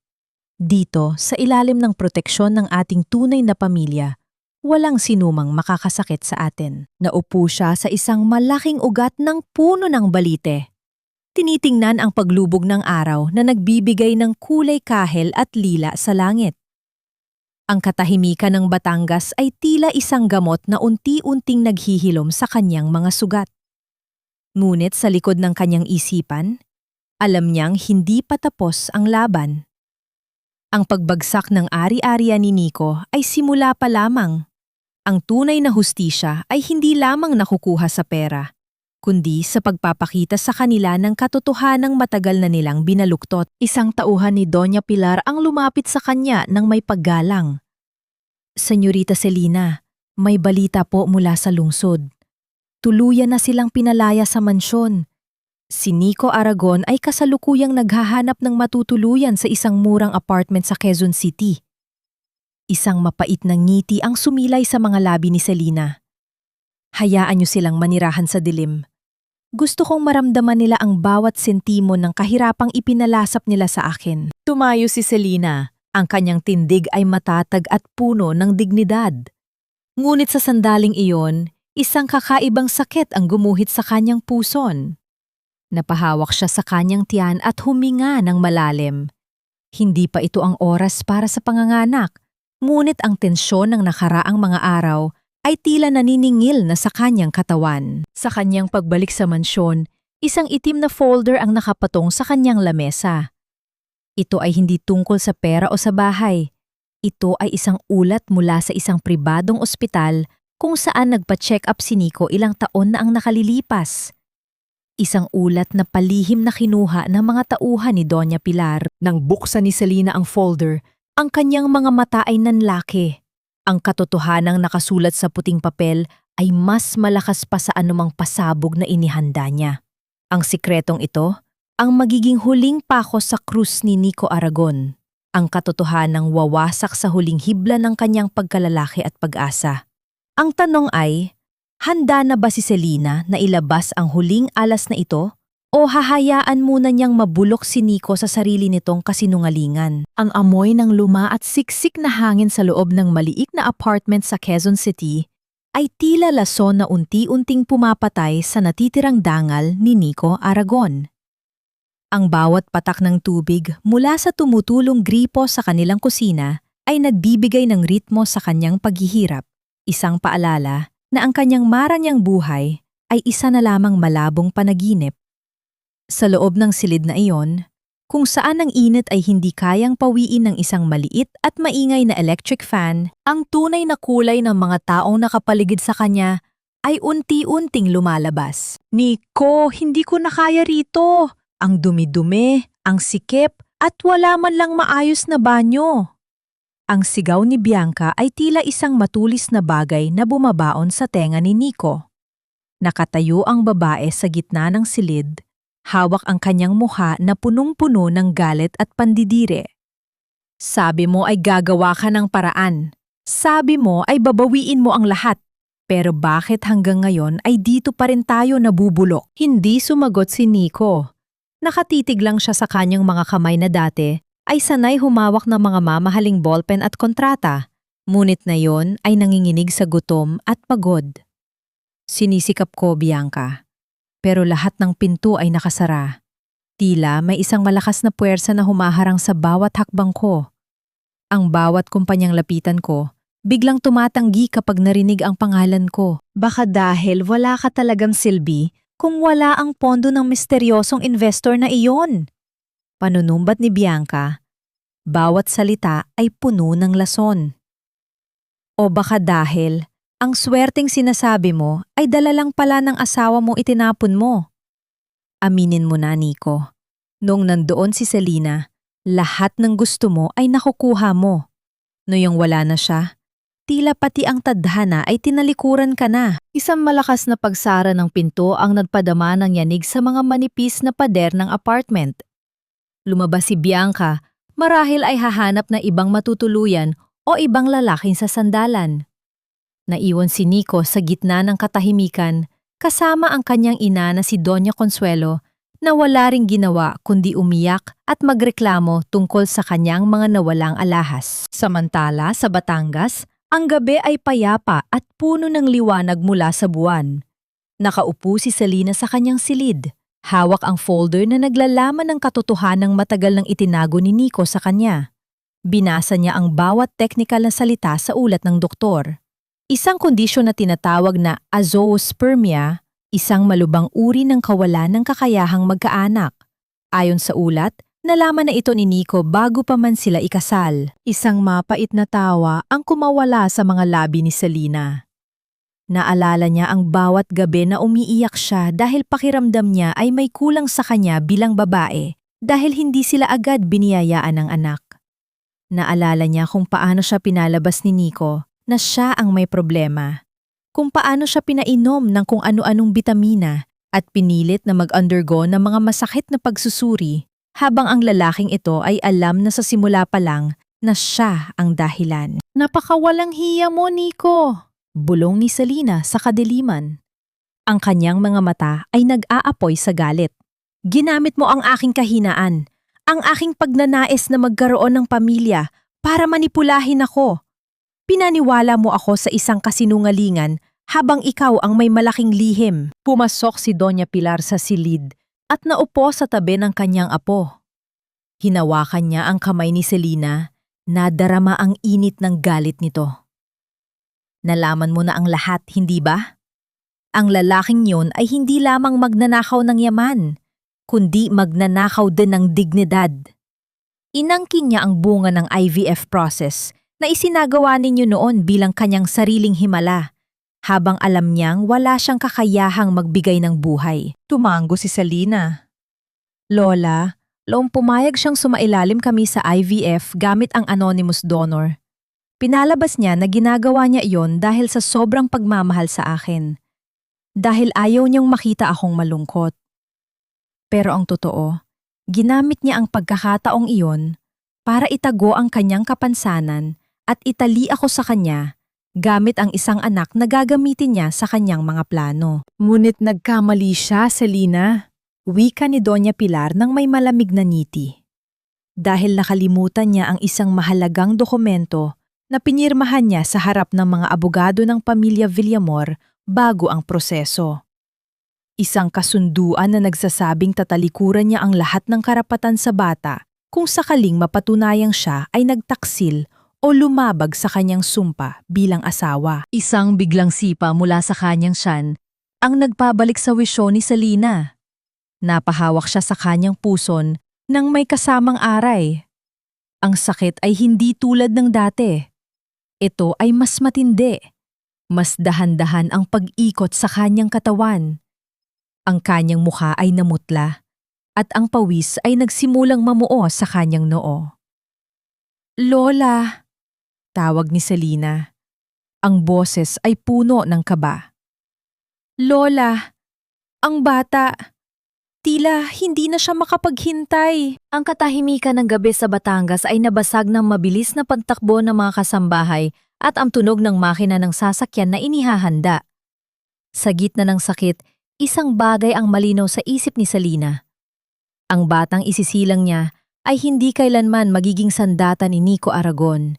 Dito, sa ilalim ng proteksyon ng ating tunay na pamilya, walang sinumang makakasakit sa atin. Naupo siya sa isang malaking ugat ng puno ng balite. Tinitingnan ang paglubog ng araw na nagbibigay ng kulay kahel at lila sa langit. Ang katahimikan ng Batangas ay tila isang gamot na unti-unting naghihilom sa kanyang mga sugat. Ngunit sa likod ng kanyang isipan, alam niyang hindi pa tapos ang laban. Ang pagbagsak ng ari-arian ni Nico ay simula pa lamang. Ang tunay na hustisya ay hindi lamang nakukuha sa pera, kundi sa pagpapakita sa kanila ng katotohanang matagal na nilang binaluktot. Isang tauhan ni Doña Pilar ang lumapit sa kanya ng may paggalang. Senyorita Selena, may balita po mula sa lungsod. Tuluyan na silang pinalaya sa mansyon. Si Nico Aragon ay kasalukuyang naghahanap ng matutuluyan sa isang murang apartment sa Quezon City. Isang mapait na ngiti ang sumilay sa mga labi ni Selena. Hayaan niyo silang manirahan sa dilim. Gusto kong maramdaman nila ang bawat sentimo ng kahirapang ipinalasap nila sa akin. Tumayo si Selena. Ang kanyang tindig ay matatag at puno ng dignidad. Ngunit sa sandaling iyon, isang kakaibang sakit ang gumuhit sa kanyang puson. Napahawak siya sa kanyang tiyan at huminga ng malalim. Hindi pa ito ang oras para sa panganganak, ngunit ang tensyon ng nakaraang mga araw ay tila naniningil na sa kanyang katawan. Sa kanyang pagbalik sa mansyon, isang itim na folder ang nakapatong sa kanyang lamesa. Ito ay hindi tungkol sa pera o sa bahay. Ito ay isang ulat mula sa isang pribadong ospital kung saan nagpa-check up si Nico ilang taon na ang nakalilipas. Isang ulat na palihim na kinuha ng mga tauhan ni Doña Pilar. Nang buksan ni Selena ang folder, ang kanyang mga mata ay nanlaki. Ang katotohanang nakasulat sa puting papel ay mas malakas pa sa anumang pasabog na inihanda niya. Ang sikretong ito, ang magiging huling pako sa krus ni Nico Aragon. Ang katotohanang wawasak sa huling hibla ng kanyang pagkalalaki at pag-asa. Ang tanong ay, handa na ba si Selena na ilabas ang huling alas na ito? O hahayaan muna niyang mabulok si Nico sa sarili nitong kasinungalingan? Ang amoy ng luma at siksik na hangin sa loob ng maliit na apartment sa Quezon City ay tila lason na unti-unting pumapatay sa natitirang dangal ni Nico Aragon. Ang bawat patak ng tubig mula sa tumutulong gripo sa kanilang kusina ay nagbibigay ng ritmo sa kanyang paghihirap. Isang paalala na ang kanyang maranyang buhay ay isa na lamang malabong panaginip. Sa loob ng silid na iyon, kung saan ang init ay hindi kayang pawiin ng isang maliit at maingay na electric fan, ang tunay na kulay ng mga taong nakapaligid sa kanya ay unti-unting lumalabas. Nico, hindi ko na kaya rito. Ang dumi-dumi, ang sikip, at wala man lang maayos na banyo. Ang sigaw ni Bianca ay tila isang matulis na bagay na bumabaon sa tenga ni Nico. Nakatayo ang babae sa gitna ng silid, hawak ang kanyang mukha na punong-puno ng galit at pandidire. Sabi mo ay gagawa ka ng paraan. Sabi mo ay babawiin mo ang lahat. Pero bakit hanggang ngayon ay dito pa rin tayo nabubulok? Hindi sumagot si Nico. Nakatitig lang siya sa kanyang mga kamay na dati ay sanay humawak ng mga mamahaling ballpen at kontrata, ngunit na yon ay nanginginig sa gutom at pagod. Sinisikap ko, Bianca, pero lahat ng pinto ay nakasara. Tila may isang malakas na puwersa na humaharang sa bawat hakbang ko. Ang bawat kumpanyang lapitan ko, biglang tumatanggi kapag narinig ang pangalan ko. Baka dahil wala ka talagang silbi kung wala ang pondo ng misteryosong investor na iyon. Panunumbat ni Bianca, bawat salita ay puno ng lason. O baka dahil ang swerteng sinasabi mo ay dala lang pala ng asawa mong itinapon mo. Aminin mo na, Nico. Noong nandoon si Selena, lahat ng gusto mo ay nakukuha mo. Noong wala na siya, tila pati ang tadhana ay tinalikuran ka na. Isang malakas na pagsara ng pinto ang nagpadama ng yanig sa mga manipis na pader ng apartment. Lumabas si Bianca, marahil ay hahanap na ibang matutuluyan o ibang lalaking sa sandalan. Naiwan si Nico sa gitna ng katahimikan kasama ang kanyang ina na si Doña Consuelo na wala ring ginawa kundi umiyak at magreklamo tungkol sa kanyang mga nawalang alahas. Samantala sa Batangas, ang gabi ay payapa at puno ng liwanag mula sa buwan. Nakaupo si Selena sa kanyang silid. Hawak ang folder na naglalaman ng katotohanang matagal nang itinago ni Nico sa kanya. Binasa niya ang bawat technical na salita sa ulat ng doktor. Isang kondisyon na tinatawag na azoospermia, isang malubhang uri ng kawalan ng kakayahang magkaanak. Ayon sa ulat, nalaman na ito ni Nico bago pa man sila ikasal. Isang mapait na tawa ang kumawala sa mga labi ni Selena. Naalala niya ang bawat gabi na umiiyak siya dahil pakiramdam niya ay may kulang sa kanya bilang babae dahil hindi sila agad biniyayaan ng anak. Naalala niya kung paano siya pinalabas ni Nico na siya ang may problema, kung paano siya pinainom ng kung ano-anong bitamina at pinilit na mag-undergo ng mga masakit na pagsusuri habang ang lalaking ito ay alam na sa simula pa lang na siya ang dahilan. Napakawalang hiya mo, Nico! Bulong ni Selena sa kadiliman. Ang kanyang mga mata ay nag-aapoy sa galit. Ginamit mo ang aking kahinaan, ang aking pagnanais na magkaroon ng pamilya para manipulahin ako. Pinaniwala mo ako sa isang kasinungalingan habang ikaw ang may malaking lihim. Pumasok si Doña Pilar sa silid at naupo sa tabi ng kanyang apo. Hinawakan niya ang kamay ni Selena, nadarama ang init ng galit nito. Nalaman mo na ang lahat, hindi ba? Ang lalaking yun ay hindi lamang magnanakaw ng yaman, kundi magnanakaw din ng dignidad. Inangkin niya ang bunga ng IVF process na isinagawa ninyo noon bilang kanyang sariling himala, habang alam niyang wala siyang kakayahang magbigay ng buhay. Tumango si Selena. Lola, noong pumayag siyang sumailalim kami sa IVF gamit ang anonymous donor, pinalabas niya na ginagawa niya iyon dahil sa sobrang pagmamahal sa akin. Dahil ayaw niyang makita akong malungkot. Pero ang totoo, ginamit niya ang pagkakataong iyon para itago ang kanyang kapansanan at itali ako sa kanya gamit ang isang anak na gagamitin niya sa kanyang mga plano. Ngunit nagkamali siya, Selena. Wika ni Doña Pilar ng may malamig na ngiti. Dahil nakalimutan niya ang isang mahalagang dokumento na pinirmahan niya sa harap ng mga abogado ng pamilya Villamor bago ang proseso. Isang kasunduan na nagsasabing tatalikuran niya ang lahat ng karapatan sa bata kung sakaling mapatunayang siya ay nagtaksil o lumabag sa kanyang sumpa bilang asawa. Isang biglang sipa mula sa kanyang tiyan ang nagpabalik sa wisyo ni Selena. Napahawak siya sa kanyang puson nang may kasamang aray. Ang sakit ay hindi tulad ng dati. Ito ay mas matindi. Mas dahan-dahan ang pag-ikot sa kanyang katawan. Ang kanyang mukha ay namutla at ang pawis ay nagsimulang mamuo sa kanyang noo. Lola, tawag ni Selena. Ang boses ay puno ng kaba. Lola, ang bata, tila hindi na siya makapaghintay. Ang katahimikan ng gabi sa Batangas ay nabasag ng mabilis na pagtakbo ng mga kasambahay at ang tunog ng makina ng sasakyan na inihahanda. Sa gitna ng sakit, isang bagay ang malinaw sa isip ni Selena. Ang batang isisilang niya ay hindi kailanman magiging sandata ni Nico Aragon.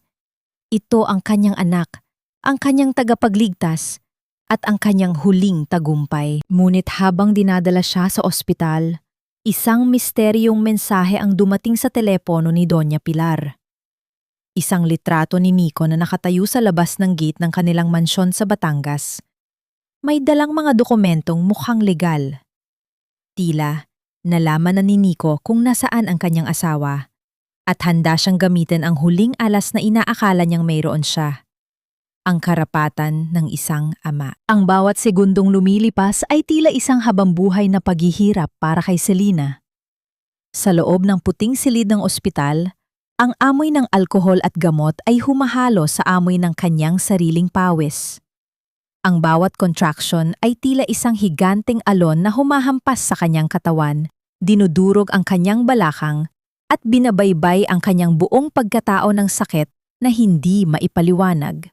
Ito ang kanyang anak, ang kanyang tagapagligtas, at ang kanyang huling tagumpay. Ngunit habang dinadala siya sa ospital, isang misteryong mensahe ang dumating sa telepono ni Doña Pilar. Isang litrato ni Nico na nakatayo sa labas ng gate ng kanilang mansyon sa Batangas. May dalang mga dokumentong mukhang legal. Tila, nalaman na ni Nico kung nasaan ang kanyang asawa at handa siyang gamitin ang huling alas na inaakala niyang mayroon siya. Ang karapatan ng isang ama. Ang bawat segundong lumilipas ay tila isang habambuhay na paghihirap para kay Selena. Sa loob ng puting silid ng ospital, ang amoy ng alkohol at gamot ay humahalo sa amoy ng kanyang sariling pawis. Ang bawat contraction ay tila isang higanteng alon na humahampas sa kanyang katawan, dinudurog ang kanyang balakang, at binabaybay ang kanyang buong pagkatao ng sakit na hindi maipaliwanag.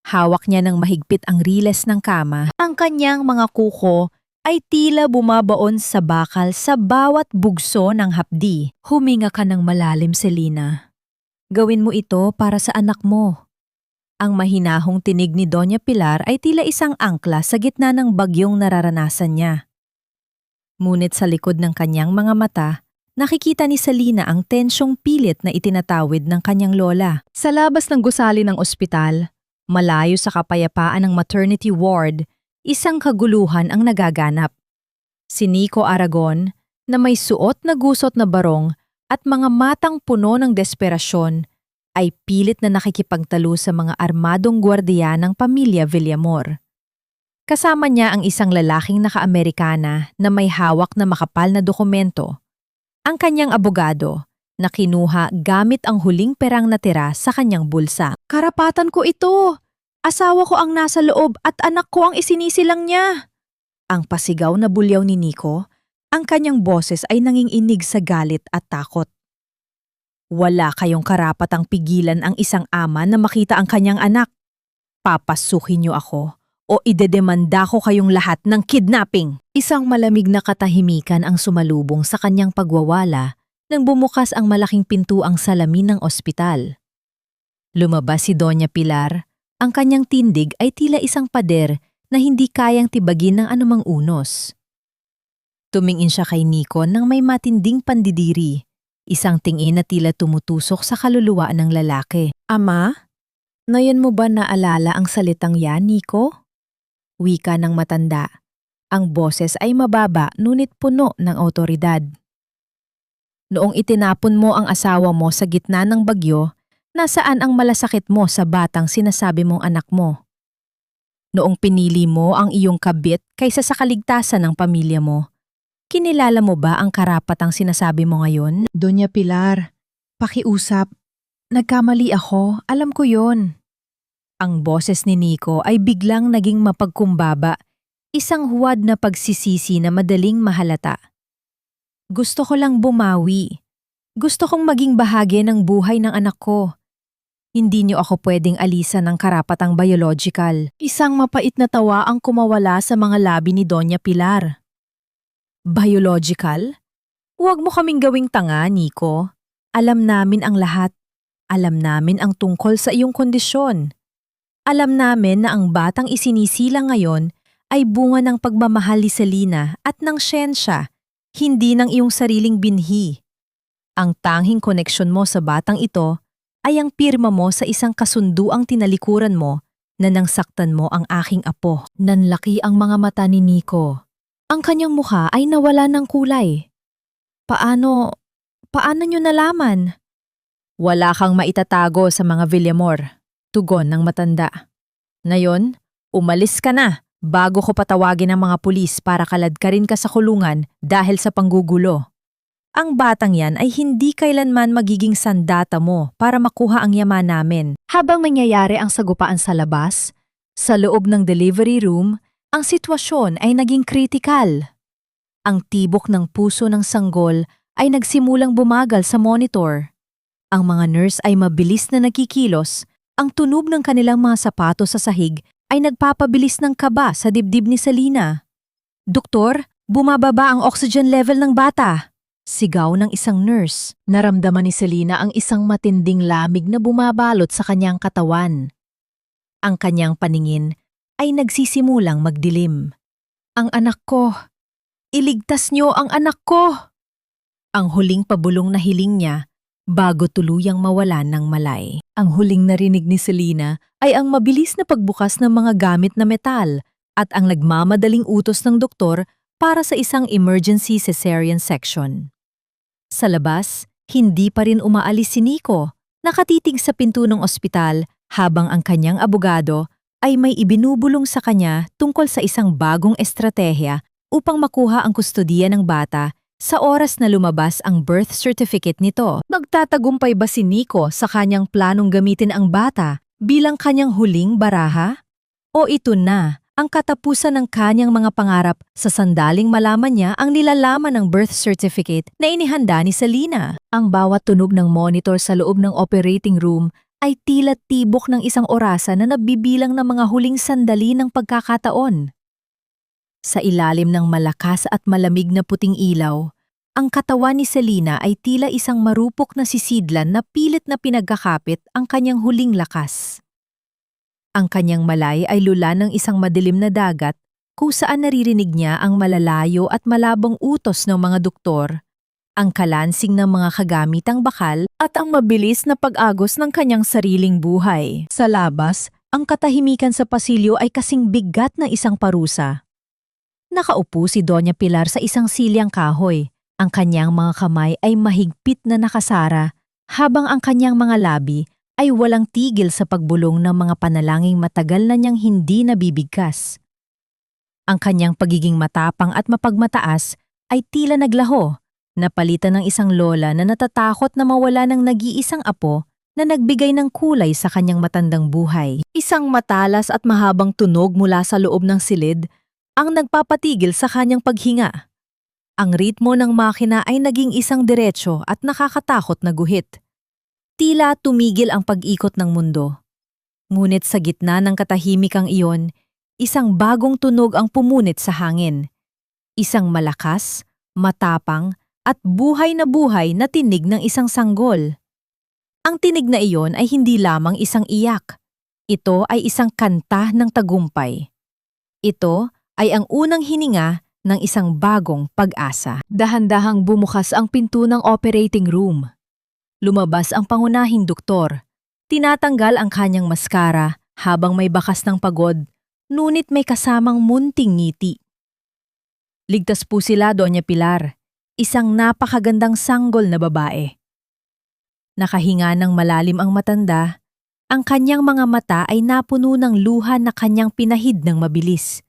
Hawak niya ng mahigpit ang riles ng kama. Ang kanyang mga kuko ay tila bumabaon sa bakal sa bawat bugso ng hapdi. Huminga ka ng malalim, Selina. Gawin mo ito para sa anak mo. Ang mahinahong tinig ni Doña Pilar ay tila isang angkla sa gitna ng bagyong nararanasan niya. Ngunit sa likod ng kanyang mga mata, nakikita ni Selina ang tensyong pilit na itinatawid ng kanyang lola. Sa labas ng gusali ng ospital, malayo sa kapayapaan ng maternity ward, isang kaguluhan ang nagaganap. Si Nico Aragon, na may suot na gusot na barong at mga matang puno ng desperasyon, ay pilit na nakikipagtalo sa mga armadong gwardiya ng pamilya Villamor. Kasama niya ang isang lalaking naka-Amerikana na may hawak na makapal na dokumento, ang kanyang abogado, na kinuha gamit ang huling perang natira sa kanyang bulsa. Karapatan ko ito! Asawa ko ang nasa loob at anak ko ang isinisilang niya! Ang pasigaw na bulyaw ni Nico, ang kanyang boses ay nanginginig sa galit at takot. Wala kayong karapatang pigilan ang isang ama na makita ang kanyang anak. Papasukin niyo ako o idedemanda ko kayong lahat ng kidnapping. Isang malamig na katahimikan ang sumalubong sa kanyang pagwawala nang bumukas ang malaking pintuang salamin ng ospital. Lumabas si Doña Pilar, ang kanyang tindig ay tila isang pader na hindi kayang tibagin ng anumang unos. Tumingin siya kay Nico nang may matinding pandidiri, isang tingin na tila tumutusok sa kaluluwa ng lalaki. Ama, ngayon mo ba naalala ang salitang yan, Nico? Wika ng matanda. Ang boses ay mababa ngunit puno ng awtoridad. Noong itinapon mo ang asawa mo sa gitna ng bagyo, nasaan ang malasakit mo sa batang sinasabi mong anak mo? Noong pinili mo ang iyong kabit kaysa sa kaligtasan ng pamilya mo, kinilala mo ba ang karapatang sinasabi mo ngayon? Doña Pilar, pakiusap. Nagkamali ako, alam ko yon. Ang boses ni Nico ay biglang naging mapagkumbaba, isang huwad na pagsisisi na madaling mahalata. Gusto ko lang bumawi. Gusto kong maging bahagi ng buhay ng anak ko. Hindi niyo ako pwedeng alisan ng karapatang biological. Isang mapait na tawa ang kumawala sa mga labi ni Doña Pilar. Biological? Huwag mo kaming gawing tanga, Nico. Alam namin ang lahat. Alam namin ang tungkol sa iyong kondisyon. Alam namin na ang batang isinisilang ngayon ay bunga ng pagmamahal ni Selina at ng siyensya, hindi ng iyong sariling binhi. Ang tanging koneksyon mo sa batang ito ay ang pirma mo sa isang kasunduang tinalikuran mo na nangsaktan mo ang aking apo. Nanlaki ang mga mata ni Nico. Ang kanyang mukha ay nawala ng kulay. Paano niyo nalaman? Wala kang maitatago sa mga Villamor. Tugon ng matanda. Ngayon, umalis ka na bago ko patawagin ang mga pulis para kaladkarin ka sa kulungan dahil sa panggugulo. Ang batang yan ay hindi kailanman magiging sandata mo para makuha ang yaman namin. Habang nangyayari ang sagupaan sa labas, sa loob ng delivery room, ang sitwasyon ay naging kritikal. Ang tibok ng puso ng sanggol ay nagsimulang bumagal sa monitor. Ang mga nurse ay mabilis na nagkikilos. Ang tunog ng kanilang mga sapatos sa sahig ay nagpapabilis ng kaba sa dibdib ni Selina. Doktor, bumababa ang oxygen level ng bata. Sigaw ng isang nurse. Naramdaman ni Selina ang isang matinding lamig na bumabalot sa kanyang katawan. Ang kanyang paningin ay nagsisimulang magdilim. Ang anak ko! Iligtas niyo ang anak ko! Ang huling pabulong na hiling niya bago tuluyang mawalan ng malay. Ang huling narinig ni Selina ay ang mabilis na pagbukas ng mga gamit na metal at ang nagmamadaling utos ng doktor para sa isang emergency cesarean section. Sa labas, hindi pa rin umaalis si Nico, nakatitig sa pinto ng ospital habang ang kanyang abogado ay may ibinubulong sa kanya tungkol sa isang bagong estratehiya upang makuha ang kustodiya ng bata sa oras na lumabas ang birth certificate nito. Magtatagumpay ba si Nico sa kanyang planong gamitin ang bata bilang kanyang huling baraha? O ito na ang katapusan ng kanyang mga pangarap sa sandaling malaman niya ang nilalaman ng birth certificate na inihanda ni Selena. Ang bawat tunog ng monitor sa loob ng operating room ay tila tibok ng isang orasan na nabibilang ng mga huling sandali ng pagkakataon. Sa ilalim ng malakas at malamig na puting ilaw, ang katawan ni Selena ay tila isang marupok na sisidlan na pilit na pinagkakapit ang kanyang huling lakas. Ang kanyang malay ay lula ng isang madilim na dagat kung saan naririnig niya ang malalayo at malabong utos ng mga doktor, ang kalansing ng mga kagamitang bakal at ang mabilis na pag-agos ng kanyang sariling buhay. Sa labas, ang katahimikan sa pasilyo ay kasing bigat ng isang parusa. Nakaupo si Doña Pilar sa isang silyang kahoy. Ang kanyang mga kamay ay mahigpit na nakasara, habang ang kanyang mga labi ay walang tigil sa pagbulong ng mga panalangin matagal na niyang hindi nabibigkas. Ang kanyang pagiging matapang at mapagmataas ay tila naglaho, napalitan ng isang lola na natatakot na mawala ng nag-iisang apo na nagbigay ng kulay sa kanyang matandang buhay. Isang matalas at mahabang tunog mula sa loob ng silid ang nagpapatigil sa kanyang paghinga. Ang ritmo ng makina ay naging isang diretso at nakakatakot na guhit. Tila tumigil ang pag-ikot ng mundo. Ngunit sa gitna ng katahimikang iyon, isang bagong tunog ang pumunit sa hangin. Isang malakas, matapang, at buhay na tinig ng isang sanggol. Ang tinig na iyon ay hindi lamang isang iyak. Ito ay isang kanta ng tagumpay. Ito ay ang unang hininga ng isang bagong pag-asa. Dahan-dahang bumukas ang pinto ng operating room. Lumabas ang pangunahing doktor. Tinatanggal ang kanyang maskara habang may bakas ng pagod, ngunit may kasamang munting ngiti. Ligtas po sila, Doña Pilar, isang napakagandang sanggol na babae. Nakahinga ng malalim ang matanda, ang kanyang mga mata ay napuno ng luha na kanyang pinahid ng mabilis.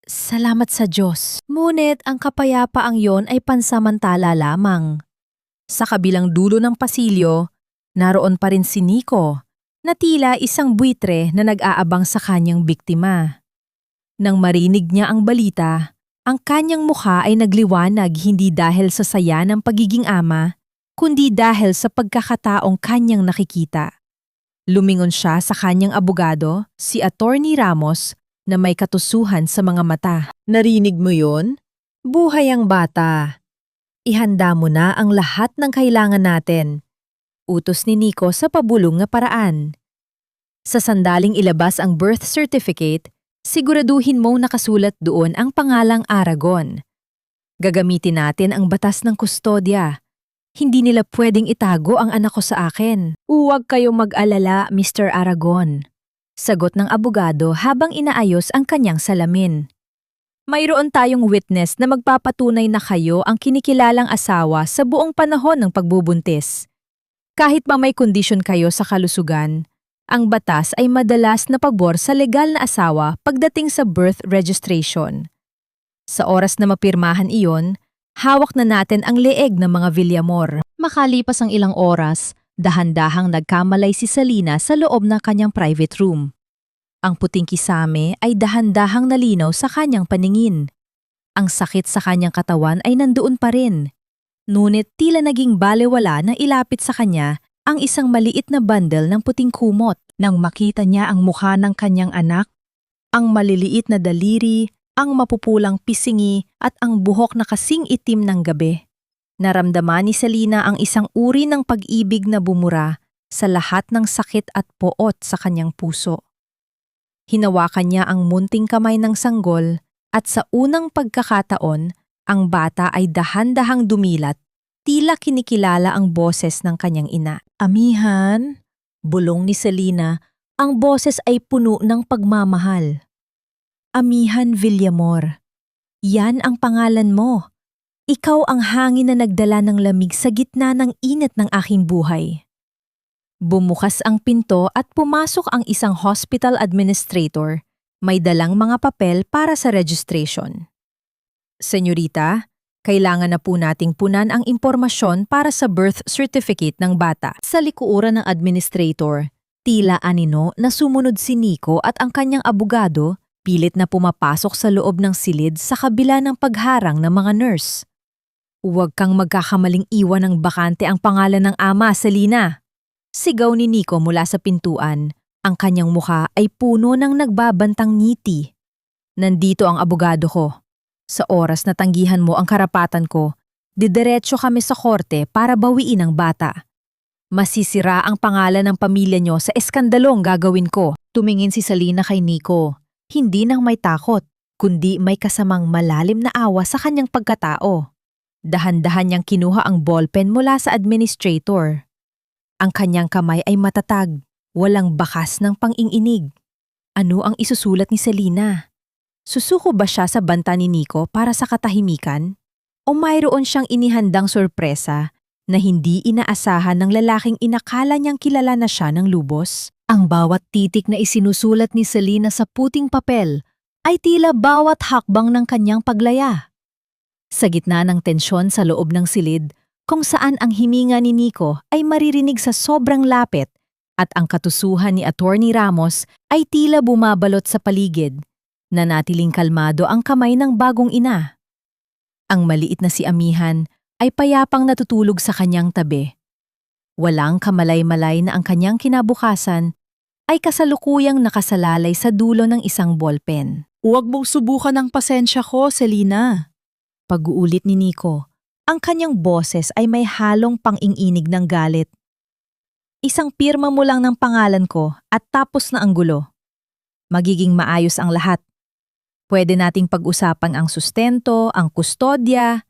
Salamat sa Diyos. Ngunit ang kapayapaang yon ay pansamantala lamang. Sa kabilang dulo ng pasilyo, naroon pa rin si Nico, na tila isang buitre na nag-aabang sa kanyang biktima. Nang marinig niya ang balita, ang kanyang mukha ay nagliwanag hindi dahil sa saya ng pagiging ama, kundi dahil sa pagkakataong kanyang nakikita. Lumingon siya sa kanyang abogado, si Attorney Ramos, na may katusuhan sa mga mata. Narinig mo yon? Buhay ang bata. Ihanda mo na ang lahat ng kailangan natin. Utos ni Nico sa pabulong na paraan. Sa sandaling ilabas ang birth certificate, siguraduhin mong nakasulat doon ang pangalang Aragon. Gagamitin natin ang batas ng kustodya. Hindi nila pwedeng itago ang anak ko sa akin. Huwag kayong mag-alala, Mr. Aragon. Sagot ng abogado habang inaayos ang kanyang salamin. Mayroon tayong witness na magpapatunay na kayo ang kinikilalang asawa sa buong panahon ng pagbubuntis. Kahit pa may kondisyon kayo sa kalusugan, ang batas ay madalas na pabor sa legal na asawa pagdating sa birth registration. Sa oras na mapirmahan iyon, hawak na natin ang leeg ng mga Villamor. Makalipas ang ilang oras, dahan-dahang nagkamalay si Selena sa loob ng kanyang private room. Ang puting kisame ay dahan-dahang nalinaw sa kanyang paningin. Ang sakit sa kanyang katawan ay nandoon pa rin. Ngunit tila naging balewala na ilapit sa kanya ang isang maliit na bundle ng puting kumot. Nang makita niya ang mukha ng kanyang anak, ang maliliit na daliri, ang mapupulang pisingi at ang buhok na kasing itim ng gabi. Naramdaman ni Selena ang isang uri ng pag-ibig na bumura sa lahat ng sakit at poot sa kanyang puso. Hinawakan niya ang munting kamay ng sanggol at sa unang pagkakataon, ang bata ay dahan-dahang dumilat, tila kinikilala ang boses ng kanyang ina. Amihan, bulong ni Selena, ang boses ay puno ng pagmamahal. Amihan Villamor, yan ang pangalan mo. Ikaw ang hangin na nagdala ng lamig sa gitna ng init ng aking buhay. Bumukas ang pinto at pumasok ang isang hospital administrator, may dalang mga papel para sa registration. Senyorita, kailangan na po nating punan ang impormasyon para sa birth certificate ng bata. Sa likuran ng administrator, Tila anino na sumunod si Nico at ang kanyang abogado pilit na pumapasok sa loob ng silid sa kabila ng pagharang ng mga nurse. Huwag kang magkakamaling iwan ng bakante ang pangalan ng ama, Selina. Sigaw ni Nico mula sa pintuan. Ang kanyang mukha ay puno ng nagbabantang ngiti. Nandito ang abogado ko. Sa oras na tanggihan mo ang karapatan ko, didiretso kami sa korte para bawiin ang bata. Masisira ang pangalan ng pamilya nyo sa eskandalong gagawin ko. Tumingin si Selina kay Nico. Hindi nang may takot, kundi may kasamang malalim na awa sa kanyang pagkatao. Dahan-dahan niyang kinuha ang ballpen mula sa administrator. Ang kanyang kamay ay matatag, walang bakas ng pang-inginig. Ano ang isusulat ni Selina? Susuko ba siya sa banta ni Nico para sa katahimikan? O mayroon siyang inihandang sorpresa na hindi inaasahan ng lalaking inakala niyang kilala na siya ng lubos? Ang bawat titik na isinusulat ni Selina sa puting papel ay tila bawat hakbang ng kanyang paglaya. Sa gitna ng tensyon sa loob ng silid, kung saan ang hininga ni Nico ay maririnig sa sobrang lapit at ang katusuhan ni Attorney Ramos ay tila bumabalot sa paligid, nanatiling kalmado ang kamay ng bagong ina. Ang maliit na si Amihan ay payapang natutulog sa kanyang tabi. Walang kamalay-malay na ang kanyang kinabukasan ay kasalukuyang nakasalalay sa dulo ng isang ballpen. Huwag mong subukan ang pasensya ko, Selina. Pag-uulit ni Nico, ang kanyang boses ay may halong pang-inginig ng galit. Isang pirma mo lang ng pangalan ko at tapos na ang gulo. Magiging maayos ang lahat. Pwede nating pag-usapan ang sustento, ang kustodya.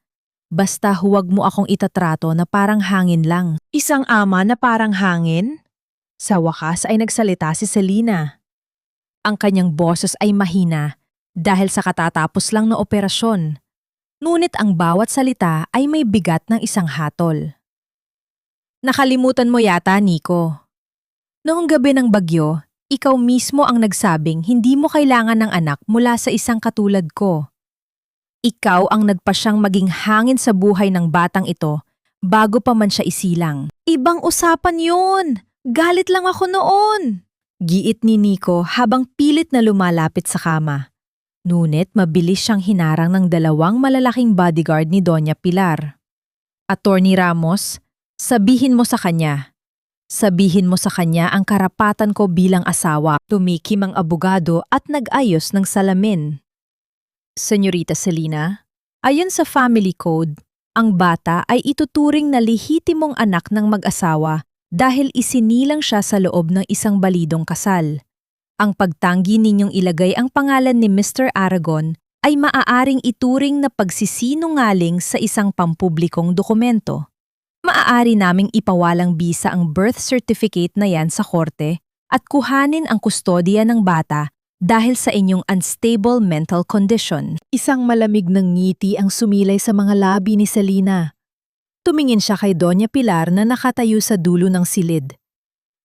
Basta huwag mo akong itatrato na parang hangin lang. Isang ama na parang hangin? Sa wakas ay nagsalita si Selina. Ang kanyang boses ay mahina dahil sa katatapos lang na operasyon. Ngunit ang bawat salita ay may bigat ng isang hatol. Nakalimutan mo yata, Nico. Noong gabi ng bagyo, ikaw mismo ang nagsabing hindi mo kailangan ng anak mula sa isang katulad ko. Ikaw ang nagpasyang maging hangin sa buhay ng batang ito bago pa man siya isilang. Ibang usapan yun! Galit lang ako noon! Giit ni Nico habang pilit na lumalapit sa kama. Ngunit mabilis siyang hinarang ng dalawang malalaking bodyguard ni Doña Pilar. Attorney Ramos, sabihin mo sa kanya. Sabihin mo sa kanya ang karapatan ko bilang asawa. Tumikim ang abogado at nag-ayos ng salamin. Senyorita Selina, ayon sa family code, ang bata ay ituturing na lehitimong anak ng mag-asawa dahil isinilang siya sa loob ng isang balidong kasal. Ang pagtanggi ninyong ilagay ang pangalan ni Mr. Aragon ay maaaring ituring na pagsisinungaling sa isang pampublikong dokumento. Maaari naming ipawalang bisa ang birth certificate na yan sa korte at kuhanin ang kustodiya ng bata dahil sa inyong unstable mental condition. Isang malamig ng ngiti ang sumilay sa mga labi ni Selina. Tumingin siya kay Doña Pilar na nakatayo sa dulo ng silid.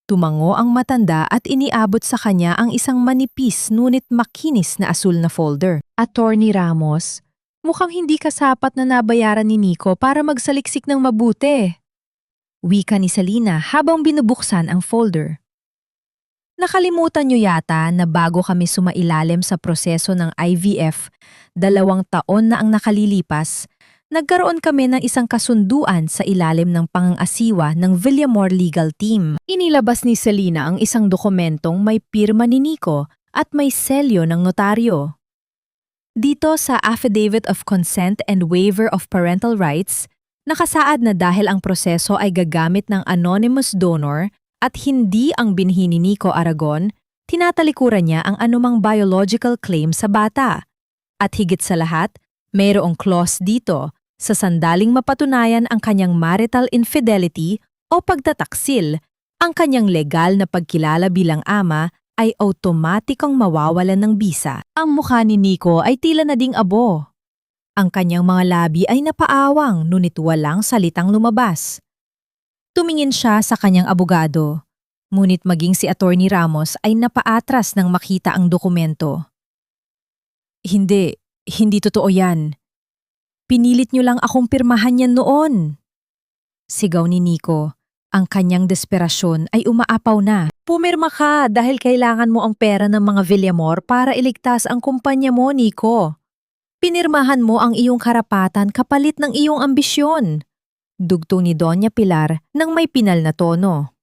Tumango ang matanda at iniabot sa kanya ang isang manipis ngunit makinis na asul na folder. Attorney Ramos, mukhang hindi ka sapat na nabayaran ni Nico para magsaliksik ng mabuti. Wika ni Selina habang binubuksan ang folder. Nakalimutan niyo yata na bago kami sumailalim sa proseso ng IVF, 2 taon na ang nakalilipas, nagkaroon kami ng isang kasunduan sa ilalim ng pangangasiwa ng Villamor Legal Team. Inilabas ni Selina ang isang dokumentong may pirma ni Nico at may selyo ng notaryo. Dito sa Affidavit of Consent and Waiver of Parental Rights, nakasaad na dahil ang proseso ay gagamit ng anonymous donor at hindi ang binhi ni Nico Aragon, tinatalikuran niya ang anumang biological claim sa bata. At higit sa lahat, mayroong clause dito sa sandaling mapatunayan ang kanyang marital infidelity o pagtataksil, ang kanyang legal na pagkilala bilang ama ay automatikong mawawalan ng bisa. Ang mukha ni Nico ay tila na ding abo. Ang kanyang mga labi ay napaawang ngunit walang salitang lumabas. Tumingin siya sa kanyang abogado, ngunit maging si Attorney Ramos ay napaatras nang makita ang dokumento. Hindi totoo yan. Pinilit niyo lang akong pirmahan yan noon. Sigaw ni Nico, Ang kanyang desperasyon ay umaapaw na. Pumirma ka dahil kailangan mo ang pera ng mga Villamor para iligtas ang kumpanya mo, Nico. Pinirmahan mo ang iyong karapatan kapalit ng iyong ambisyon. Dugtong ni Doña Pilar nang may pinal na tono.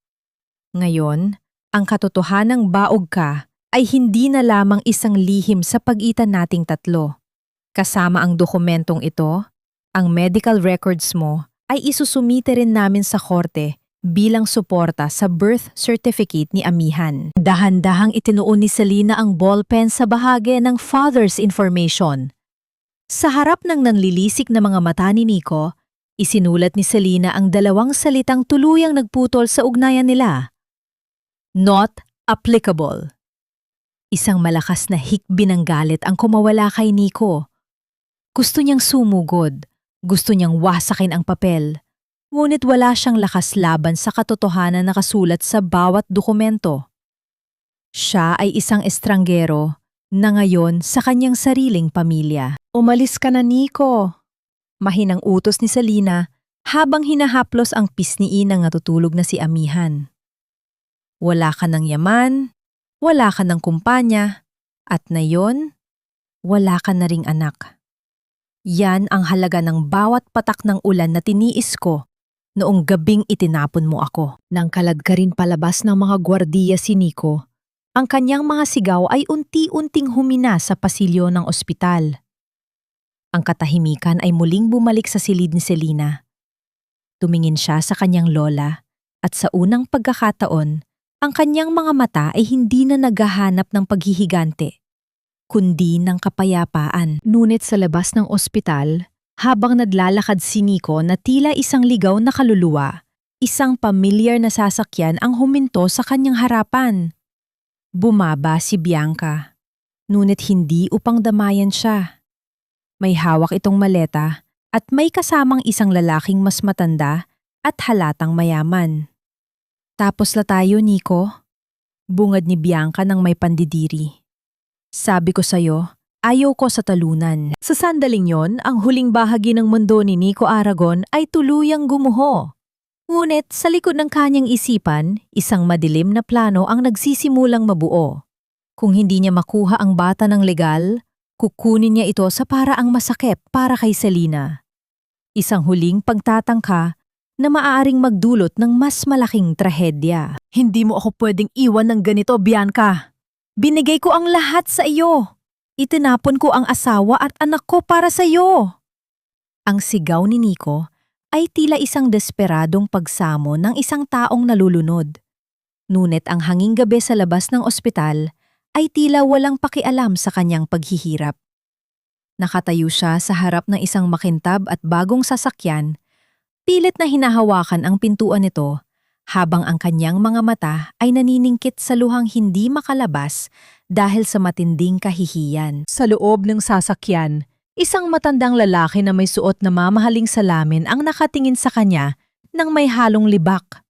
Ngayon, ang katotohanang baog ka ay hindi na lamang isang lihim sa pagitan nating tatlo. Kasama ang dokumentong ito, ang medical records mo ay isusumite rin namin sa korte bilang suporta sa birth certificate ni Amihan. Dahan-dahang itinuon ni Selena ang ballpen sa bahagi ng father's information. Sa harap ng nanlilisik na mga mata ni Nico, isinulat ni Selena ang dalawang salitang tuluyang nagputol sa ugnayan nila. Not applicable. Isang malakas na hikbi ng galit ang kumawala kay Nico. Gusto niyang sumugod, gusto niyang wasakin ang papel. Ngunit wala siyang lakas laban sa katotohanan na nakasulat sa bawat dokumento. Siya ay isang estranggero na ngayon sa kanyang sariling pamilya. Umalis ka na, Nico. Mahinang utos ni Selena habang hinahaplos ang pisnii ng natutulog na si Amihan. Wala ka ng yaman, wala ka ng kumpanya, at ngayon, wala ka na ring anak. Yan ang halaga ng bawat patak ng ulan na tiniis ko noong gabing itinapon mo ako. Nang kalad ka rin palabas ng mga gwardiya si Nico, ang kanyang mga sigaw ay unti-unting humina sa pasilyo ng ospital. Ang katahimikan ay muling bumalik sa silid ni Selena. Tumingin siya sa kanyang lola at sa unang pagkakataon, ang kanyang mga mata ay hindi na naghahanap ng paghihigante, kundi ng kapayapaan. Ngunit sa labas ng ospital, habang naglalakad si Nico na tila isang ligaw na kaluluwa, isang pamilyar na sasakyan ang huminto sa kanyang harapan. Bumaba si Bianca, ngunit hindi upang damayan siya. May hawak itong maleta at may kasamang isang lalaking mas matanda at halatang mayaman. Tapos la tayo, Nico. Bungad ni Bianca nang may pandidiri. Sabi ko sa'yo, ayaw ko sa talunan. Sa sandaling yon, ang huling bahagi ng mundo ni Nico Aragon ay tuluyang gumuho. Ngunit sa likod ng kanyang isipan, isang madilim na plano ang nagsisimulang mabuo. Kung hindi niya makuha ang bata ng legal, kukunin niya ito sa paraang masakit para kay Selena. Isang huling pagtatangka na maaaring magdulot ng mas malaking trahedya. Hindi mo ako pwedeng iwan ng ganito, Bianca. Binigay ko ang lahat sa iyo. Itinapon ko ang asawa at anak ko para sa iyo. Ang sigaw ni Nico ay tila isang desperadong pagsamo ng isang taong nalulunod. Ngunit ang hanging gabi sa labas ng ospital ay tila walang pakialam sa kanyang paghihirap. Nakatayo siya sa harap ng isang makintab at bagong sasakyan, pilit na hinahawakan ang pintuan nito habang ang kanyang mga mata ay naniningkit sa luhang hindi makalabas dahil sa matinding kahihiyan. Sa loob ng sasakyan, isang matandang lalaki na may suot na mamahaling salamin ang nakatingin sa kanya nang may halong libak.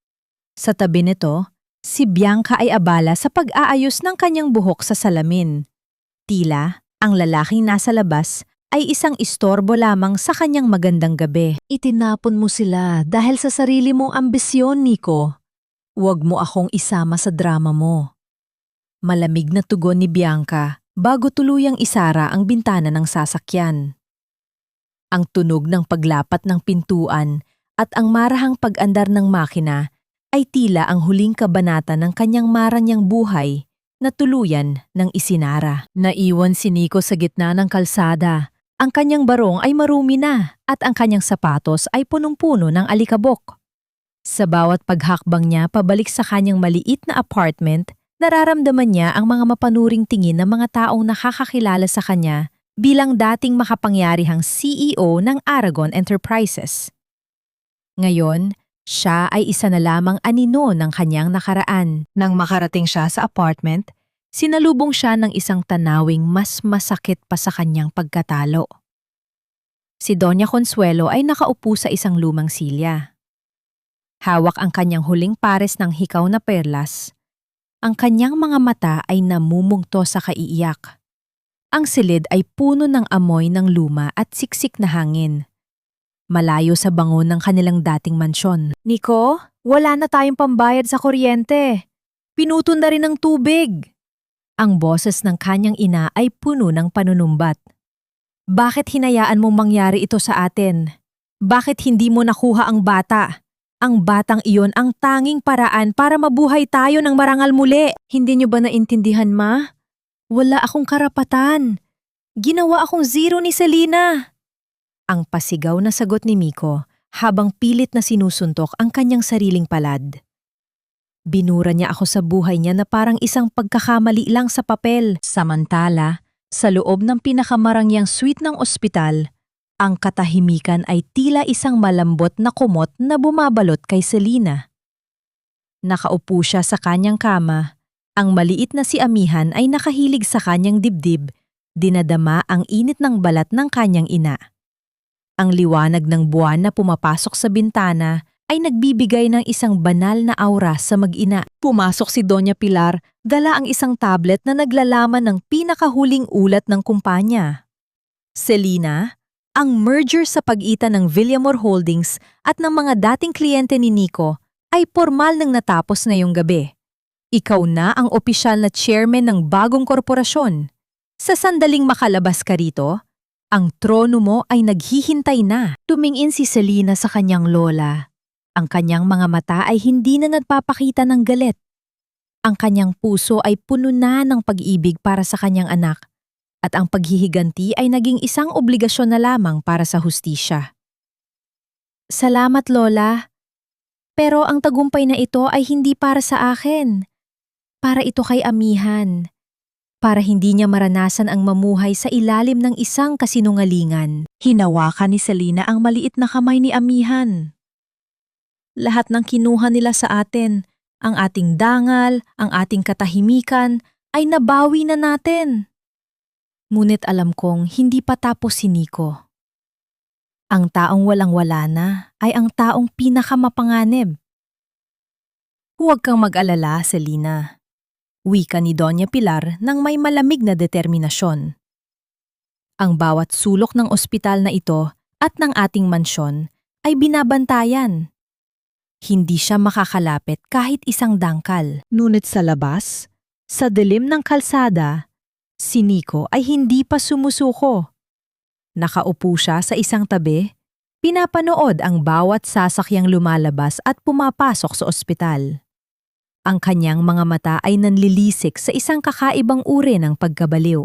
Sa tabi nito, si Bianca ay abala sa pag-aayos ng kanyang buhok sa salamin. Tila, ang lalaking nasa labas ay isang istorbo lamang sa kanyang magandang gabi. Itinapon mo sila dahil sa sarili mong ambisyon, Nico. Huwag mo akong isama sa drama mo. Malamig na tugon ni Bianca bago tuluyang isara ang bintana ng sasakyan. Ang tunog ng paglapat ng pintuan at ang marahang pag-andar ng makina ay tila ang huling kabanata ng kanyang maranyang buhay na tuluyan ng isinara. Naiwan si Nico sa gitna ng kalsada. Ang kanyang barong ay marumi na at ang kanyang sapatos ay punong-puno ng alikabok. Sa bawat paghakbang niya pabalik sa kanyang maliit na apartment, nararamdaman niya ang mga mapanuring tingin ng mga taong nakakakilala sa kanya bilang dating makapangyarihang CEO ng Aragon Enterprises. Ngayon, siya ay isa na lamang anino ng kanyang nakaraan. Nang makarating siya sa apartment, sinalubong siya ng isang tanawing mas masakit pa sa kanyang pagkatalo. Si Doña Consuelo ay nakaupo sa isang lumang silya. Hawak ang kanyang huling pares ng hikaw na perlas. Ang kanyang mga mata ay namumungto sa kaiiyak. Ang silid ay puno ng amoy ng luma at siksik na hangin. Malayo sa bango ng kanilang dating mansyon. Nico, Wala na tayong pambayad sa kuryente. Pinuto na rin ng tubig. Ang boses ng kanyang ina ay puno ng panunumbat. Bakit hinayaan mong mangyari ito sa atin? Bakit hindi mo nakuha ang bata? Ang batang iyon ang tanging paraan para mabuhay tayo ng marangal muli. Hindi niyo ba naintindihan, Ma? Wala akong karapatan. Ginawa akong zero ni Selena. Ang pasigaw na sagot ni Miko habang pilit na sinusuntok ang kanyang sariling palad. Binura niya ako sa buhay niya na parang isang pagkakamali lang sa papel. Samantala, sa loob ng pinakamarangyang suite ng ospital, ang katahimikan ay tila isang malambot na kumot na bumabalot kay Selena. Nakaupo siya sa kanyang kama. Ang maliit na si Amihan ay nakahilig sa kanyang dibdib, dinadama ang init ng balat ng kanyang ina. Ang liwanag ng buwan na pumapasok sa bintana ay nagbibigay ng isang banal na aura sa mag-ina. Pumasok si Doña Pilar, dala ang isang tablet na naglalaman ng pinakahuling ulat ng kumpanya. Selena, ang merger sa pagitan ng Villamor Holdings at ng mga dating kliyente ni Nico ay formal nang natapos ngayong gabi. Ikaw na ang opisyal na chairman ng bagong korporasyon. Sa sandaling makalabas ka rito, ang trono mo ay naghihintay na. Tumingin si Selena sa kanyang lola. Ang kanyang mga mata ay hindi na nagpapakita ng galit. Ang kanyang puso ay puno na ng pag-ibig para sa kanyang anak. At ang paghihiganti ay naging isang obligasyon na lamang para sa hustisya. Salamat, Lola. Pero ang tagumpay na ito ay hindi para sa akin. Para ito kay Amihan. Para hindi niya maranasan ang mamuhay sa ilalim ng isang kasinungalingan. Hinawakan ni Selena ang maliit na kamay ni Amihan. Lahat ng kinuha nila sa atin, ang ating dangal, ang ating katahimikan, ay nabawi na natin. Ngunit alam kong hindi pa tapos si Nico. Ang taong walang-wala na ay ang taong pinakamapanganib. Huwag kang mag-alala, Selena. Wika ni Doña Pilar nang may malamig na determinasyon. Ang bawat sulok ng ospital na ito at ng ating mansyon ay binabantayan. Hindi siya makakalapit kahit isang dangkal. Ngunit sa labas, sa dilim ng kalsada, si Nico ay hindi pa sumusuko. Nakaupo siya sa isang tabi, pinapanood ang bawat sasakyang lumalabas at pumapasok sa ospital. Ang kanyang mga mata ay nanlilisik sa isang kakaibang uri ng pagkabaliw.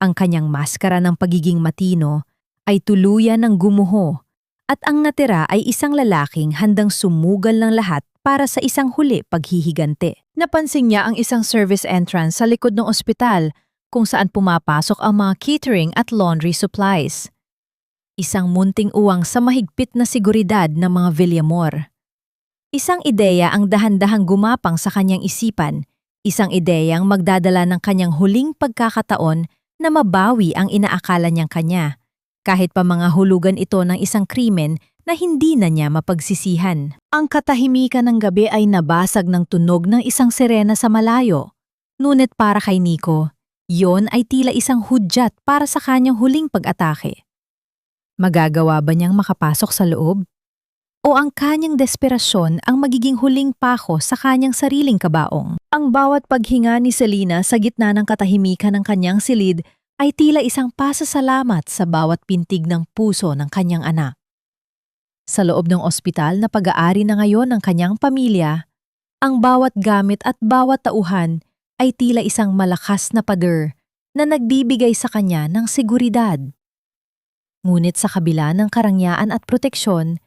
Ang kanyang maskara ng pagiging matino ay tuluyan ng gumuho at ang natira ay isang lalaking handang sumugal ng lahat para sa isang huli paghihigante. Napansin niya ang isang service entrance sa likod ng ospital kung saan pumapasok ang mga catering at laundry supplies. Isang munting uwang sa mahigpit na seguridad ng mga Villamor. Isang ideya ang dahan-dahang gumapang sa kanyang isipan, isang ideyang magdadala ng kanyang huling pagkakataon na mabawi ang inaakala niyang kanya, kahit pa mga hulugan ito ng isang krimen na hindi na niya mapagsisihan. Ang katahimikan ng gabi ay nabasag ng tunog ng isang sirena sa malayo. Ngunit para kay Nico, yon ay tila isang hudyat para sa kanyang huling pag-atake. Magagawa ba niyang makapasok sa loob? O ang kanyang desperasyon ang magiging huling pako sa kanyang sariling kabaong? Ang bawat paghinga ni Selena sa gitna ng katahimikan ng kanyang silid ay tila isang pasasalamat sa bawat pintig ng puso ng kanyang anak. Sa loob ng ospital na pag-aari na ngayon ng kanyang pamilya, ang bawat gamit at bawat tauhan ay tila isang malakas na pader na nagbibigay sa kanya ng seguridad. Ngunit sa kabila ng karangyaan at proteksyon,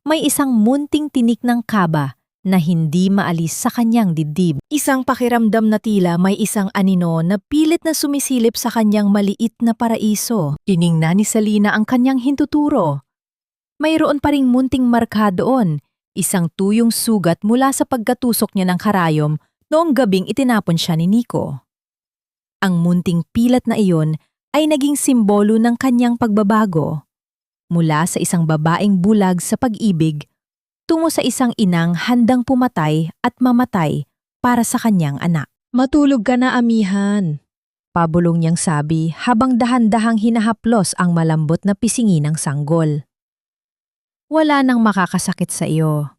may isang munting tinik ng kaba na hindi maalis sa kanyang dibdib. Isang pakiramdam na tila may isang anino na pilit na sumisilip sa kanyang maliit na paraiso. Tiningnan ni Selena ang kanyang hintuturo. Mayroon pa ring munting marka doon, isang tuyong sugat mula sa pagkatusok niya ng karayom noong gabing itinapon siya ni Nico. Ang munting pilat na iyon ay naging simbolo ng kanyang pagbabago. Mula sa isang babaeng bulag sa pag-ibig, tungo sa isang inang handang pumatay at mamatay para sa kanyang anak. Matulog ka na, Amihan. Pabulong niyang sabi habang dahan-dahang hinahaplos ang malambot na pisingi ng sanggol. Wala nang makakasakit sa iyo.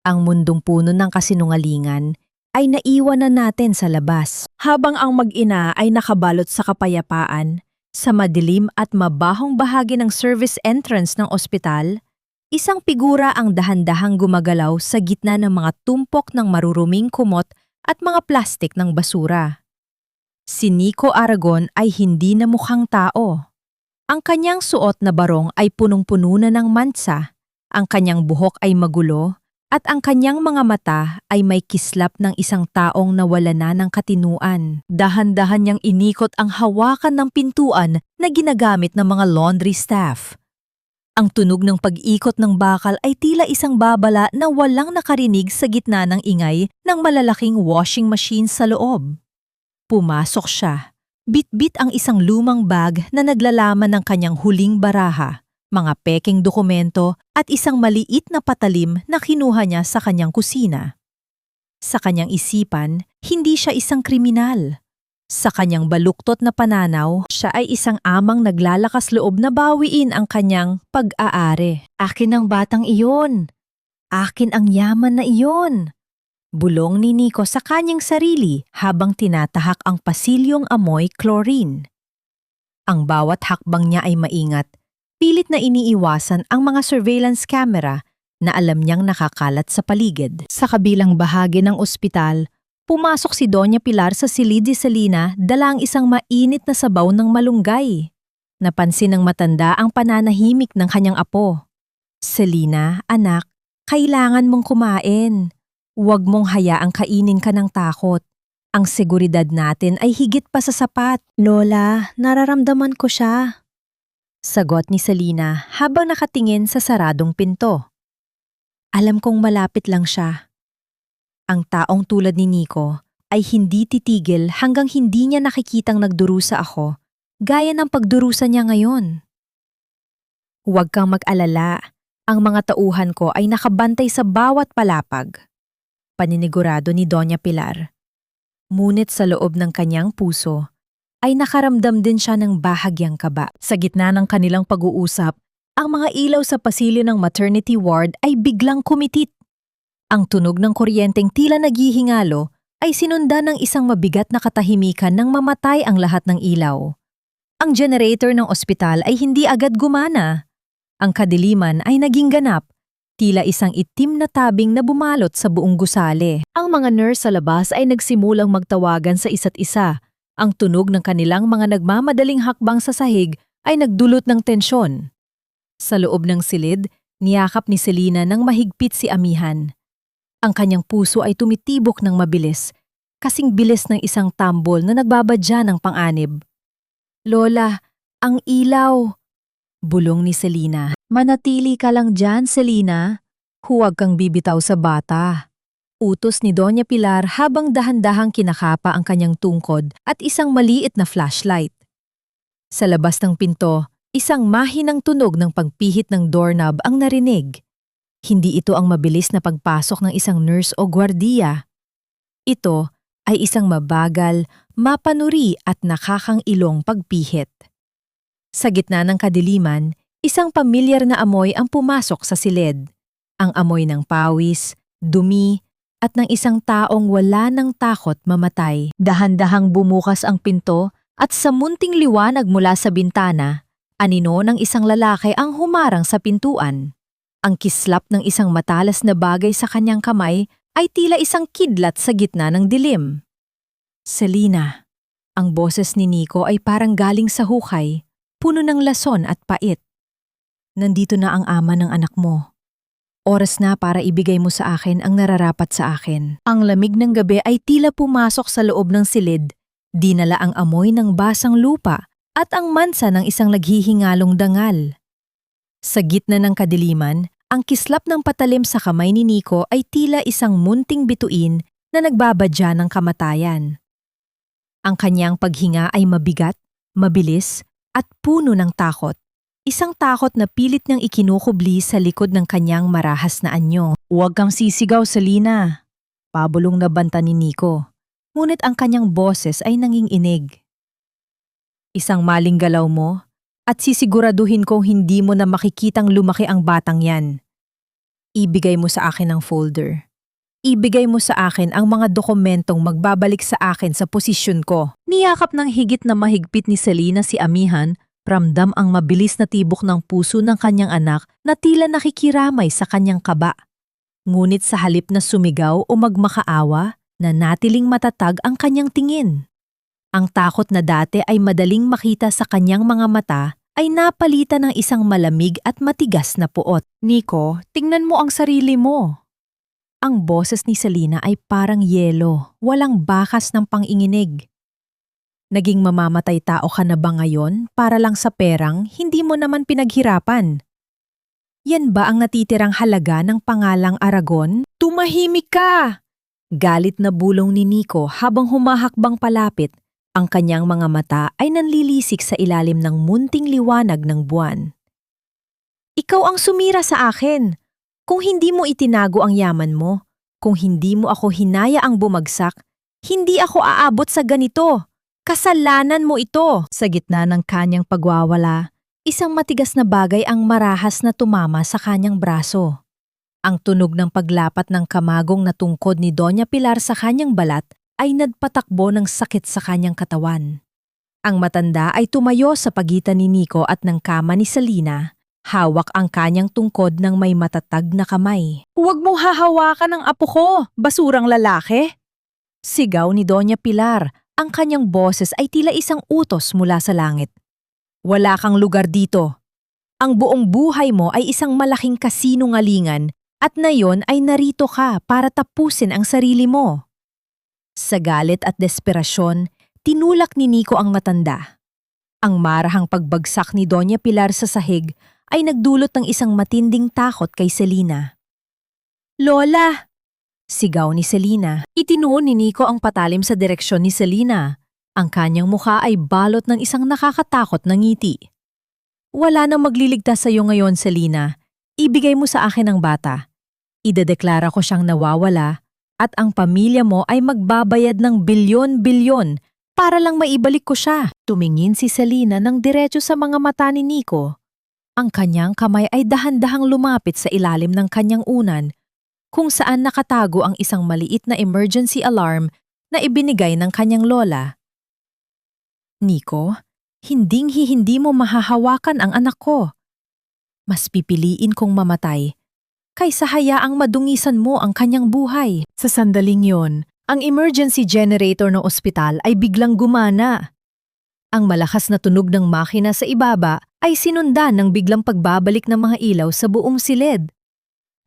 Ang mundong puno ng kasinungalingan ay naiwan na natin sa labas. Habang ang mag-ina ay nakabalot sa kapayapaan, sa madilim at mabahong bahagi ng service entrance ng ospital, isang figura ang dahan-dahang gumagalaw sa gitna ng mga tumpok ng maruruming kumot at mga plastik ng basura. Si Nico Aragon ay hindi na mukhang tao. Ang kanyang suot na barong ay punong-puno na ng mansa, ang kanyang buhok ay magulo, at ang kanyang mga mata ay may kislap ng isang taong nawala na ng katinuan. Dahan-dahan niyang inikot ang hawakan ng pintuan na ginagamit ng mga laundry staff. Ang tunog ng pag-ikot ng bakal ay tila isang babala na walang nakarinig sa gitna ng ingay ng malalaking washing machine sa loob. Pumasok siya. Bit-bit ang isang lumang bag na naglalaman ng kanyang huling baraha, mga peking dokumento at isang maliit na patalim na kinuha niya sa kanyang kusina. Sa kanyang isipan, hindi siya isang kriminal. Sa kanyang baluktot na pananaw, siya ay isang amang naglalakas loob na bawiin ang kanyang pag-aari. Akin ang batang iyon. Akin ang yaman na iyon. Bulong ni Nico sa kanyang sarili habang tinatahak ang pasilyong amoy chlorine. Ang bawat hakbang niya ay maingat, pilit na iniiwasan ang mga surveillance camera na alam niyang nakakalat sa paligid. Sa kabilang bahagi ng ospital, pumasok si Doña Pilar sa silid ni Selina dala ang isang mainit na sabaw ng malunggay. Napansin ng matanda ang pananahimik ng kanyang apo. Selina, anak, kailangan mong kumain. Huwag mong hayaang kainin ka ng takot. Ang seguridad natin ay higit pa sa sapat. Lola, nararamdaman ko siya. Sagot ni Selina habang nakatingin sa saradong pinto. Alam kong malapit lang siya. Ang taong tulad ni Nico ay hindi titigil hanggang hindi niya nakikitang nagdurusa ako, gaya ng pagdurusa niya ngayon. Huwag kang mag-alala, ang mga tauhan ko ay nakabantay sa bawat palapag. Paninigurado ni Doña Pilar. Ngunit sa loob ng kanyang puso, ay nakaramdam din siya ng bahagyang kaba. Sa gitna ng kanilang pag-uusap, ang mga ilaw sa pasilyo ng maternity ward ay biglang kumitit. Ang tunog ng kuryenteng tila naghihingalo ay sinundan ng isang mabigat na katahimikan nang mamatay ang lahat ng ilaw. Ang generator ng ospital ay hindi agad gumana. Ang kadiliman ay naging ganap, tila isang itim na tabing na bumalot sa buong gusali. Ang mga nurse sa labas ay nagsimulang magtawagan sa isa't isa. Ang tunog ng kanilang mga nagmamadaling hakbang sa sahig ay nagdulot ng tensyon. Sa loob ng silid, niyakap ni Selina ng mahigpit si Amihan. Ang kanyang puso ay tumitibok ng mabilis, kasing bilis ng isang tambol na nagbabadya ng pang-anib. Lola, ang ilaw! Bulong ni Selina. Manatili ka lang dyan, Selina. Huwag kang bibitaw sa bata. Utos ni Doña Pilar habang dahan-dahang kinakapa ang kanyang tungkod at isang maliit na flashlight. Sa labas ng pinto, isang mahinang tunog ng pagpihit ng doorknob ang narinig. Hindi ito ang mabilis na pagpasok ng isang nurse o gwardiya. Ito ay isang mabagal, mapanuri at nakakangilong pagpihit. Sa gitna ng kadiliman, isang pamilyar na amoy ang pumasok sa silid. Ang amoy ng pawis, dumi, at ng isang taong wala ng takot mamatay. Dahan-dahang bumukas ang pinto at sa munting liwanag mula sa bintana, anino ng isang lalaki ang humarang sa pintuan. Ang kislap ng isang matalas na bagay sa kanyang kamay ay tila isang kidlat sa gitna ng dilim. Selina, ang boses ni Nico ay parang galing sa hukay, puno ng lason at pait. Nandito na ang ama ng anak mo. Oras na para ibigay mo sa akin ang nararapat sa akin. Ang lamig ng gabi ay tila pumasok sa loob ng silid, dinala ang amoy ng basang lupa at ang mansa ng isang naghihingalong dangal. Sa gitna ng kadiliman, ang kislap ng patalim sa kamay ni Nico ay tila isang munting bituin na nagbabadya ng kamatayan. Ang kanyang paghinga ay mabigat, mabilis, at puno ng takot. Isang takot na pilit niyang ikinukubli sa likod ng kanyang marahas na anyo. Huwag kang sisigaw, Selina. Pabulong na banta ni Nico. Ngunit ang kanyang boses ay nanginginig. Isang maling galaw mo at sisiguraduhin kong hindi mo na makikitang lumaki ang batang yan. Ibigay mo sa akin ang folder. Ibigay mo sa akin ang mga dokumentong magbabalik sa akin sa posisyon ko. Niyakap ng higit na mahigpit ni Selena si Amihan, ramdam ang mabilis na tibok ng puso ng kanyang anak na tila nakikiramay sa kanyang kaba. Ngunit sa halip na sumigaw o magmakaawa, nanatiling matatag ang kanyang tingin. Ang takot na dati ay madaling makita sa kanyang mga mata ay napalitan ng isang malamig at matigas na puot. Nico, tingnan mo ang sarili mo. Ang boses ni Selena ay parang yelo, walang bakas ng panginginig. Naging mamamatay tao ka na ba ngayon para lang sa perang hindi mo naman pinaghirapan? Yan ba ang natitirang halaga ng pangalang Aragon? Tumahimik ka! Galit na bulong ni Nico habang humahakbang palapit. Ang kanyang mga mata ay nanlilisik sa ilalim ng munting liwanag ng buwan. Ikaw ang sumira sa akin. Kung hindi mo itinago ang yaman mo, kung hindi mo ako hinayaang bumagsak, hindi ako aabot sa ganito. Kasalanan mo ito. Sa gitna ng kanyang pagwawala, isang matigas na bagay ang marahas na tumama sa kanyang braso. Ang tunog ng paglapat ng kamagong na tungkod ni Doña Pilar sa kanyang balat ay nagpatakbo ng sakit sa kanyang katawan. Ang matanda ay tumayo sa pagitan ni Nico at ng kama ni Selena. Hawak ang kanyang tungkod ng may matatag na kamay. Huwag mong hahawakan ang apo ko, basurang lalaki! Sigaw ni Doña Pilar, ang kanyang boses ay tila isang utos mula sa langit. Wala kang lugar dito. Ang buong buhay mo ay isang malaking kasinungalingan at nayon ay narito ka para tapusin ang sarili mo. Sa galit at desperasyon, tinulak ni Nico ang matanda. Ang marahang pagbagsak ni Doña Pilar sa sahig ay nagdulot ng isang matinding takot kay Selena. Lola! Sigaw ni Selena. Itinuon ni Nico ang patalim sa direksyon ni Selena. Ang kanyang mukha ay balot ng isang nakakatakot na ngiti. Wala nang magliligtas sa iyo ngayon, Selena. Ibigay mo sa akin ang bata. Idedeklara ko siyang nawawala at ang pamilya mo ay magbabayad ng bilyon-bilyon para lang maibalik ko siya. Tumingin si Selena ng diretso sa mga mata ni Nico. Ang kanyang kamay ay dahan-dahang lumapit sa ilalim ng kanyang unan kung saan nakatago ang isang maliit na emergency alarm na ibinigay ng kanyang lola. Nico, hinding-hindi mo mahahawakan ang anak ko. Mas pipiliin kong mamatay kaysa hayaang madungisan mo ang kanyang buhay. Sa sandaling yon, ang emergency generator ng ospital ay biglang gumana. Ang malakas na tunog ng makina sa ibaba ay sinundan ng biglang pagbabalik ng mga ilaw sa buong silid.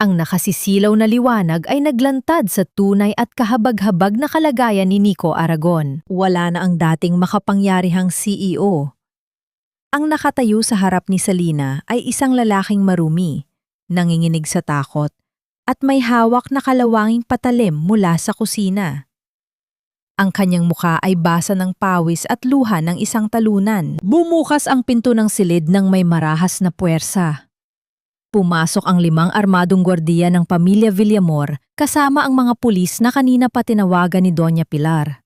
Ang nakasisilaw na liwanag ay naglantad sa tunay at kahabag-habag na kalagayan ni Nico Aragon. Wala na ang dating makapangyarihang CEO. Ang nakatayo sa harap ni Selena ay isang lalaking marumi, nanginginig sa takot, at may hawak na kalawanging patalim mula sa kusina. Ang kanyang mukha ay basa ng pawis at luha ng isang talunan. Bumukas ang pinto ng silid ng may marahas na puwersa. Pumasok ang 5 armadong gwardiya ng pamilya Villamor kasama ang mga pulis na kanina pa tinawagan ni Doña Pilar.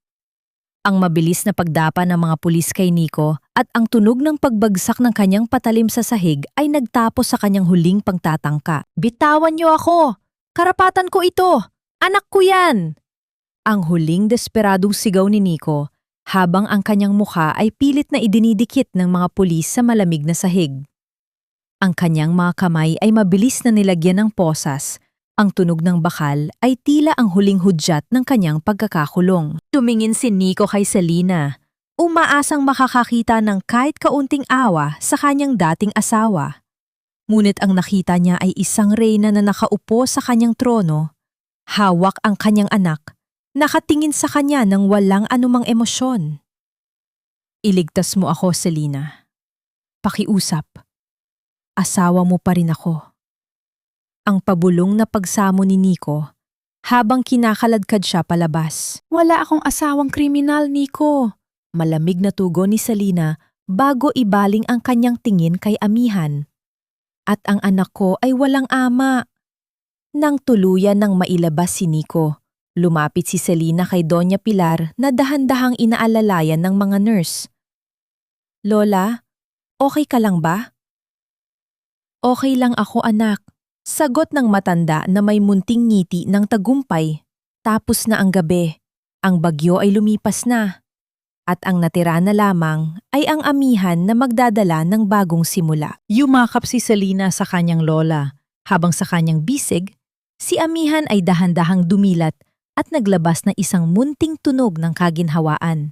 Ang mabilis na pagdapa ng mga pulis kay Nico at ang tunog ng pagbagsak ng kanyang patalim sa sahig ay nagtapos sa kanyang huling pagtatangka. Bitawan niyo ako! Karapatan ko ito! Anak ko yan! Ang huling desperadong sigaw ni Nico habang ang kanyang mukha ay pilit na idinidikit ng mga pulis sa malamig na sahig. Ang kanyang mga kamay ay mabilis na nilagyan ng posas. Ang tunog ng bakal ay tila ang huling hudyat ng kanyang pagkakakulong. Tumingin si Nico kay Selena, umaasang makakakita ng kahit kaunting awa sa kanyang dating asawa. Ngunit ang nakita niya ay isang reyna na nakaupo sa kanyang trono, hawak ang kanyang anak, nakatingin sa kanya ng walang anumang emosyon. Iligtas mo ako, Selena. Pakiusap. Asawa mo pa rin ako. Ang pabulong na pagsamo ni Nico habang kinakaladkad siya palabas. Wala akong asawang kriminal, Nico. Malamig na tugon ni Selena bago ibaling ang kanyang tingin kay Amihan. At ang anak ko ay walang ama. Nang tuluyan ng mailabas si Nico, lumapit si Selena kay Doña Pilar na dahan-dahang inaalalayan ng mga nurse. Lola, okay ka lang ba? Okay lang ako, anak. Sagot ng matanda na may munting ngiti ng tagumpay. Tapos na ang gabi. Ang bagyo ay lumipas na. At ang natira na lamang ay ang amihan na magdadala ng bagong simula. Yumakap si Selina sa kanyang lola, habang sa kanyang bisig, si amihan ay dahan-dahang dumilat at naglabas ng isang munting tunog ng kaginhawaan.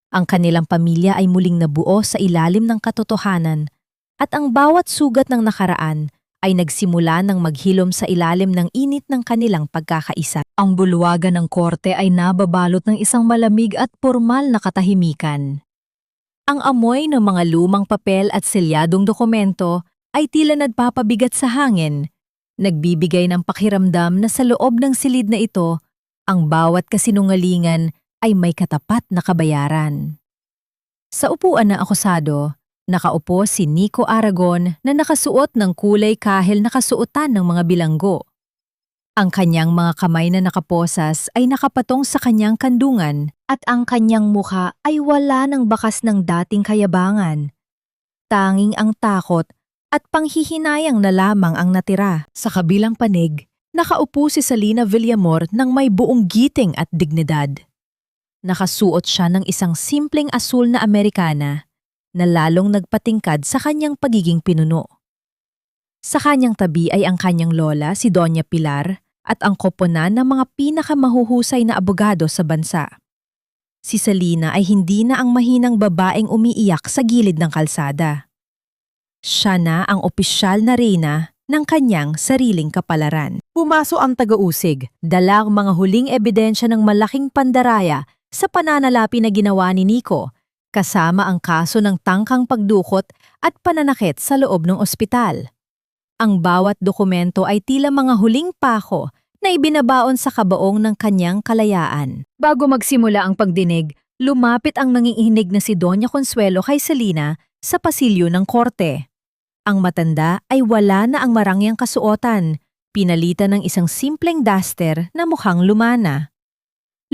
Ang kanilang pamilya ay muling nabuo sa ilalim ng katotohanan at ang bawat sugat ng nakaraan ay nagsimula ng maghilom sa ilalim ng init ng kanilang pagkakaisa. Ang bulwagan ng korte ay nababalot ng isang malamig at pormal na katahimikan. Ang amoy ng mga lumang papel at selyadong dokumento ay tila nagpapabigat sa hangin, nagbibigay ng pakiramdam na sa loob ng silid na ito, ang bawat kasinungalingan ay may katapat na kabayaran. Sa upuan ng akusado, nakaupo si Nico Aragon na nakasuot ng kulay kahel na kasuotan ng mga bilanggo. Ang kanyang mga kamay na nakaposas ay nakapatong sa kanyang kandungan at ang kanyang mukha ay wala ng bakas ng dating kayabangan. Tanging ang takot at panghihinayang na lamang ang natira. Sa kabilang panig, nakaupo si Selina Villamor ng may buong giting at dignidad. Nakasuot siya ng isang simpleng asul na Amerikana na lalong nagpatingkad sa kanyang pagiging pinuno. Sa kanyang tabi ay ang kanyang lola, si Doña Pilar, at ang koponan ng mga pinakamahuhusay na abogado sa bansa. Si Selina ay hindi na ang mahinang babaeng umiiyak sa gilid ng kalsada. Siya na ang opisyal na reyna ng kanyang sariling kapalaran. Pumaso ang taga-usig, dala ang mga huling ebidensya ng malaking pandaraya sa pananalapi na ginawa ni Nico, kasama ang kaso ng tangkang pagdukot at pananakit sa loob ng ospital. Ang bawat dokumento ay tila mga huling pako na ibinabaon sa kabaong ng kanyang kalayaan. Bago magsimula ang pagdinig, lumapit ang nanginginig na si Doña Consuelo kay Selina sa pasilyo ng korte. Ang matanda ay wala na ang marangyang kasuotan, pinalitan ng isang simpleng duster na mukhang lumana.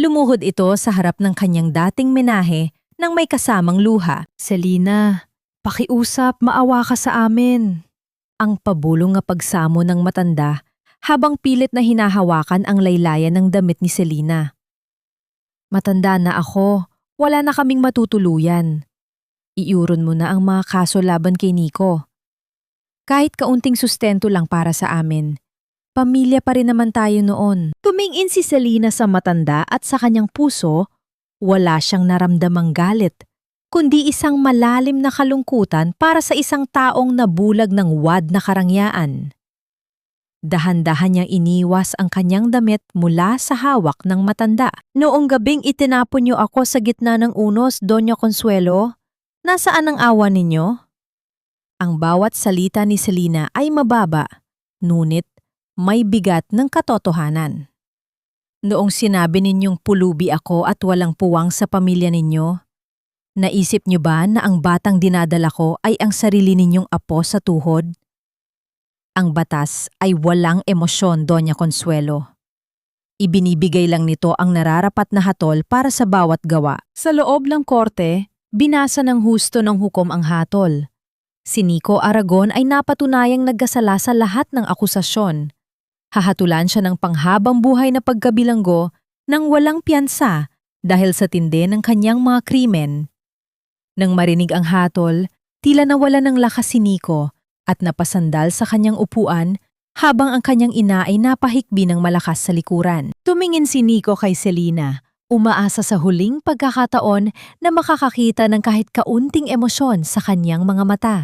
Lumuhod ito sa harap ng kanyang dating menahe nang may kasamang luha. Selina, pakiusap, maawa ka sa amin. Ang pabulong nga pagsamo ng matanda habang pilit na hinahawakan ang laylayan ng damit ni Selina. Matanda na ako, wala na kaming matutuluyan. Iuron mo na ang mga kaso laban kay Nico. Kahit kaunting sustento lang para sa amin. Pamilya pa rin naman tayo noon. Tumingin si Selina sa matanda at sa kanyang puso, wala siyang naramdamang galit, kundi isang malalim na kalungkutan para sa isang taong nabulag ng wad na karangyaan. Dahan-dahan niyang iniwas ang kanyang damit mula sa hawak ng matanda. Noong gabing itinapon niyo ako sa gitna ng unos, Doña Consuelo, nasaan ang awa ninyo? Ang bawat salita ni Selina ay mababa, ngunit may bigat ng katotohanan. Noong sinabi ninyong pulubi ako at walang puwang sa pamilya ninyo, naisip niyo ba na ang batang dinadala ko ay ang sarili ninyong apo sa tuhod? Ang batas ay walang emosyon, Doña Consuelo. Ibinibigay lang nito ang nararapat na hatol para sa bawat gawa. Sa loob ng korte, binasa ng husto ng hukom ang hatol. Si Nico Aragon ay napatunayang nagkasala sa lahat ng akusasyon. Hahatulan siya ng panghabang buhay na pagkabilanggo nang walang piyansa dahil sa tindi ng kanyang mga krimen. Nang marinig ang hatol, tila nawala ng lakas si Nico at napasandal sa kanyang upuan habang ang kanyang ina ay napahikbi ng malakas sa likuran. Tumingin si Nico kay Selina, umaasa sa huling pagkakataon na makakakita ng kahit kaunting emosyon sa kanyang mga mata.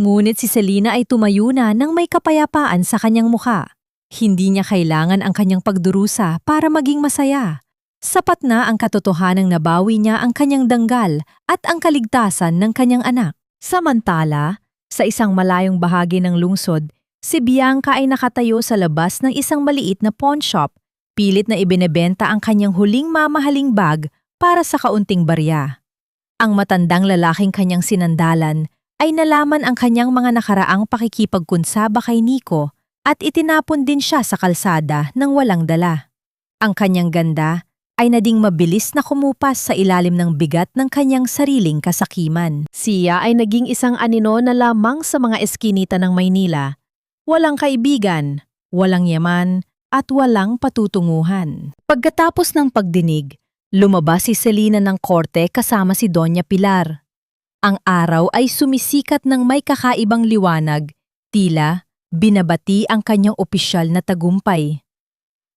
Ngunit si Selina ay tumayo na nang may kapayapaan sa kanyang mukha. Hindi niya kailangan ang kanyang pagdurusa para maging masaya. Sapat na ang katotohanang nabawi niya ang kanyang danggal at ang kaligtasan ng kanyang anak. Samantala, sa isang malayong bahagi ng lungsod, si Bianca ay nakatayo sa labas ng isang maliit na pawn shop, pilit na ibinebenta ang kanyang huling mamahaling bag para sa kaunting barya. Ang matandang lalaking kanyang sinandalan ay nalaman ang kanyang mga nakaraang pakikipagkunsaba kay Nico at itinapon din siya sa kalsada nang walang dala. Ang kanyang ganda ay nading mabilis na kumupas sa ilalim ng bigat ng kanyang sariling kasakiman. Siya ay naging isang anino na lamang sa mga eskinita ng Maynila walang kaibigan, walang yaman, at walang patutunguhan. Pagkatapos ng pagdinig, lumabas si Selina ng korte kasama si Doña Pilar. Ang araw ay sumisikat ng may kakaibang liwanag, tila binabati ang kanyang opisyal na tagumpay.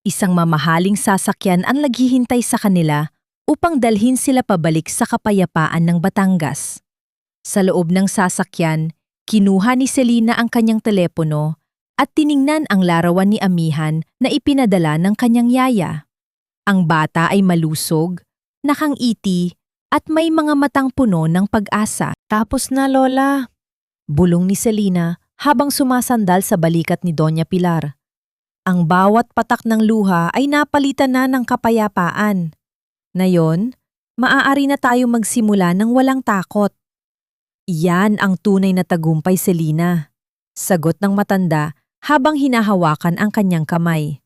Isang mamahaling sasakyan ang naghihintay sa kanila upang dalhin sila pabalik sa kapayapaan ng Batangas. Sa loob ng sasakyan, kinuha ni Selina ang kanyang telepono at tiningnan ang larawan ni Amihan na ipinadala ng kanyang yaya. Ang bata ay malusog, nakangiti, at may mga matang puno ng pag-asa. Tapos na, Lola. Bulong ni Selina habang sumasandal sa balikat ni Doña Pilar. Ang bawat patak ng luha ay napalitan na ng kapayapaan. Ngayon, maaari na tayo magsimula ng walang takot. Iyan ang tunay na tagumpay, Selina. Sagot ng matanda habang hinahawakan ang kanyang kamay.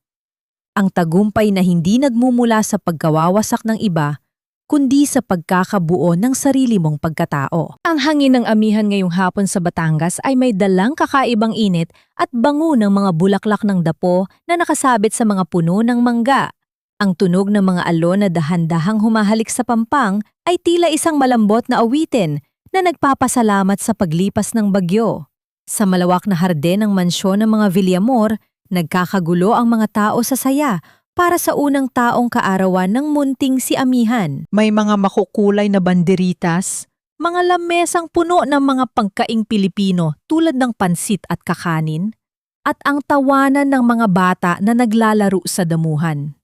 Ang tagumpay na hindi nagmumula sa pagkawawasak ng iba, kundi sa pagkakabuo ng sarili mong pagkatao. Ang hangin ng Amihan ngayong hapon sa Batangas ay may dalang kakaibang init at bango ng mga bulaklak ng dapo na nakasabit sa mga puno ng mangga. Ang tunog ng mga alon na dahan-dahang humahalik sa pampang ay tila isang malambot na awitin na nagpapasalamat sa paglipas ng bagyo. Sa malawak na harden ng mansyon ng mga Villamor, nagkakagulo ang mga tao sa saya para sa unang taong kaarawan ng munting si Amihan. May mga makukulay na banderitas, mga lamesang puno ng mga pangkaing Pilipino tulad ng pansit at kakanin, at ang tawanan ng mga bata na naglalaro sa damuhan.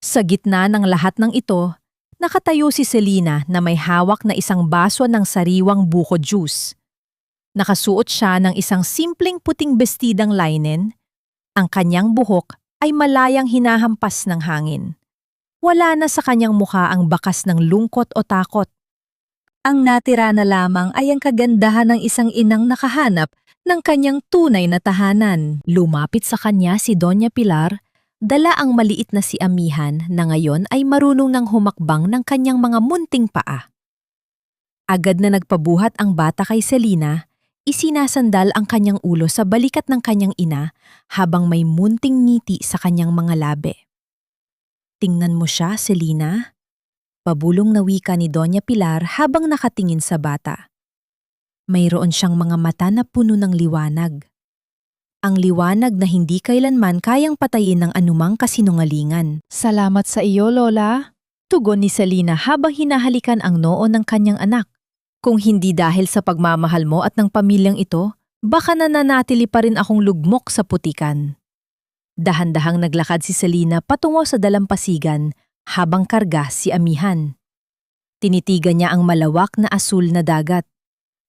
Sa gitna ng lahat ng ito, nakatayo si Selina na may hawak na isang baso ng sariwang buko juice. Nakasuot siya ng isang simpleng puting bestidang linen. Ang kanyang buhok ay malayang hinahampas ng hangin. Wala na sa kanyang mukha ang bakas ng lungkot o takot. Ang natira na lamang ay ang kagandahan ng isang inang nakahanap ng kanyang tunay na tahanan. Lumapit sa kanya si Doña Pilar, dala ang maliit na si Amihan na ngayon ay marunong ng humakbang ng kanyang mga munting paa. Agad na nagpabuhat ang bata kay Selina. Isinasandal ang kanyang ulo sa balikat ng kanyang ina habang may munting ngiti sa kanyang mga labi. Tingnan mo siya, Selina. Pabulong na wika ni Doña Pilar habang nakatingin sa bata. Mayroon siyang mga mata na puno ng liwanag. Ang liwanag na hindi kailanman kayang patayin ng anumang kasinungalingan. Salamat sa iyo, Lola. Tugon ni Selina habang hinahalikan ang noo ng kanyang anak. Kung hindi dahil sa pagmamahal mo at ng pamilyang ito, baka nananatili pa rin akong lugmok sa putikan. Dahan-dahang naglakad si Selina patungo sa dalampasigan habang karga si Amihan. Tinitigan niya ang malawak na asul na dagat.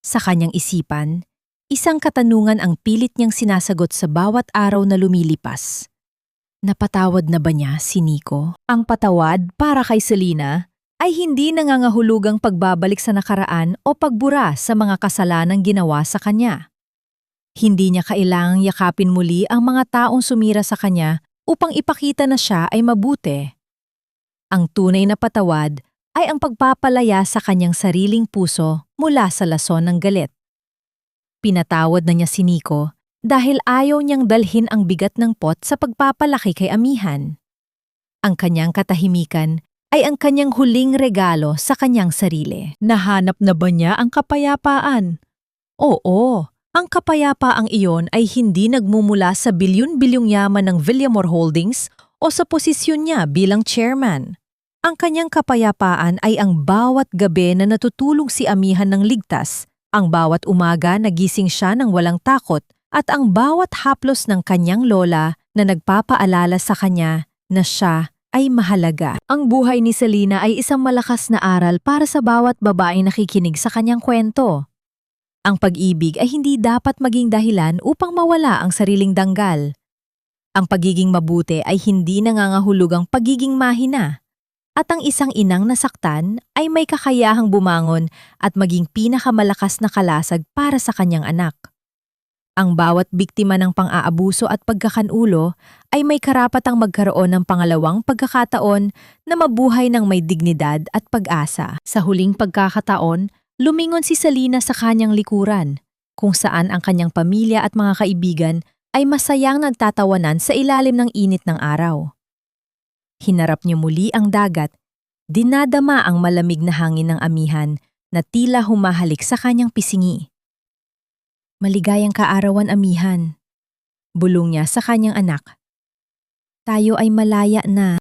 Sa kanyang isipan, isang katanungan ang pilit niyang sinasagot sa bawat araw na lumilipas. Napatawad na ba niya si Nico? Ang patawad para kay Selina ay hindi nangangahulugang pagbabalik sa nakaraan o pagbura sa mga kasalanang ginawa sa kanya. Hindi niya kailangang yakapin muli ang mga taong sumira sa kanya upang ipakita na siya ay mabuti. Ang tunay na patawad ay ang pagpapalaya sa kanyang sariling puso mula sa lason ng galit. Pinatawad na niya si Nico dahil ayaw niyang dalhin ang bigat ng pot sa pagpapalaki kay Amihan. Ang kanyang katahimikan ay ang kanyang huling regalo sa kanyang sarili. Nahanap na ba niya ang kapayapaan? Oo, ang kapayapaang iyon ay hindi nagmumula sa bilyon-bilyong yaman ng Villamor Holdings o sa posisyon niya bilang chairman. Ang kanyang kapayapaan ay ang bawat gabi na natutulog si Amihan ng ligtas, ang bawat umaga nagising siya ng walang takot, at ang bawat haplos ng kanyang lola na nagpapaalala sa kanya na siya ay mahalaga. Ang buhay ni Selina ay isang malakas na aral para sa bawat babaeng nakikinig sa kanyang kwento. Ang pag-ibig ay hindi dapat maging dahilan upang mawala ang sariling danggal. Ang pagiging mabuti ay hindi nangangahulugang pagiging mahina. At ang isang inang nasaktan ay may kakayahang bumangon at maging pinakamalakas na kalasag para sa kanyang anak. Ang bawat biktima ng pang-aabuso at pagkakanulo ay may karapatang magkaroon ng pangalawang pagkakataon na mabuhay ng may dignidad at pag-asa. Sa huling pagkakataon, lumingon si Selina sa kanyang likuran, kung saan ang kanyang pamilya at mga kaibigan ay masayang nagtatawanan sa ilalim ng init ng araw. Hinarap niyo muli ang dagat, dinadama ang malamig na hangin ng amihan na tila humahalik sa kanyang pisingi. Maligayang kaarawan, amihan. Bulong niya sa kanyang anak. Tayo ay malaya na.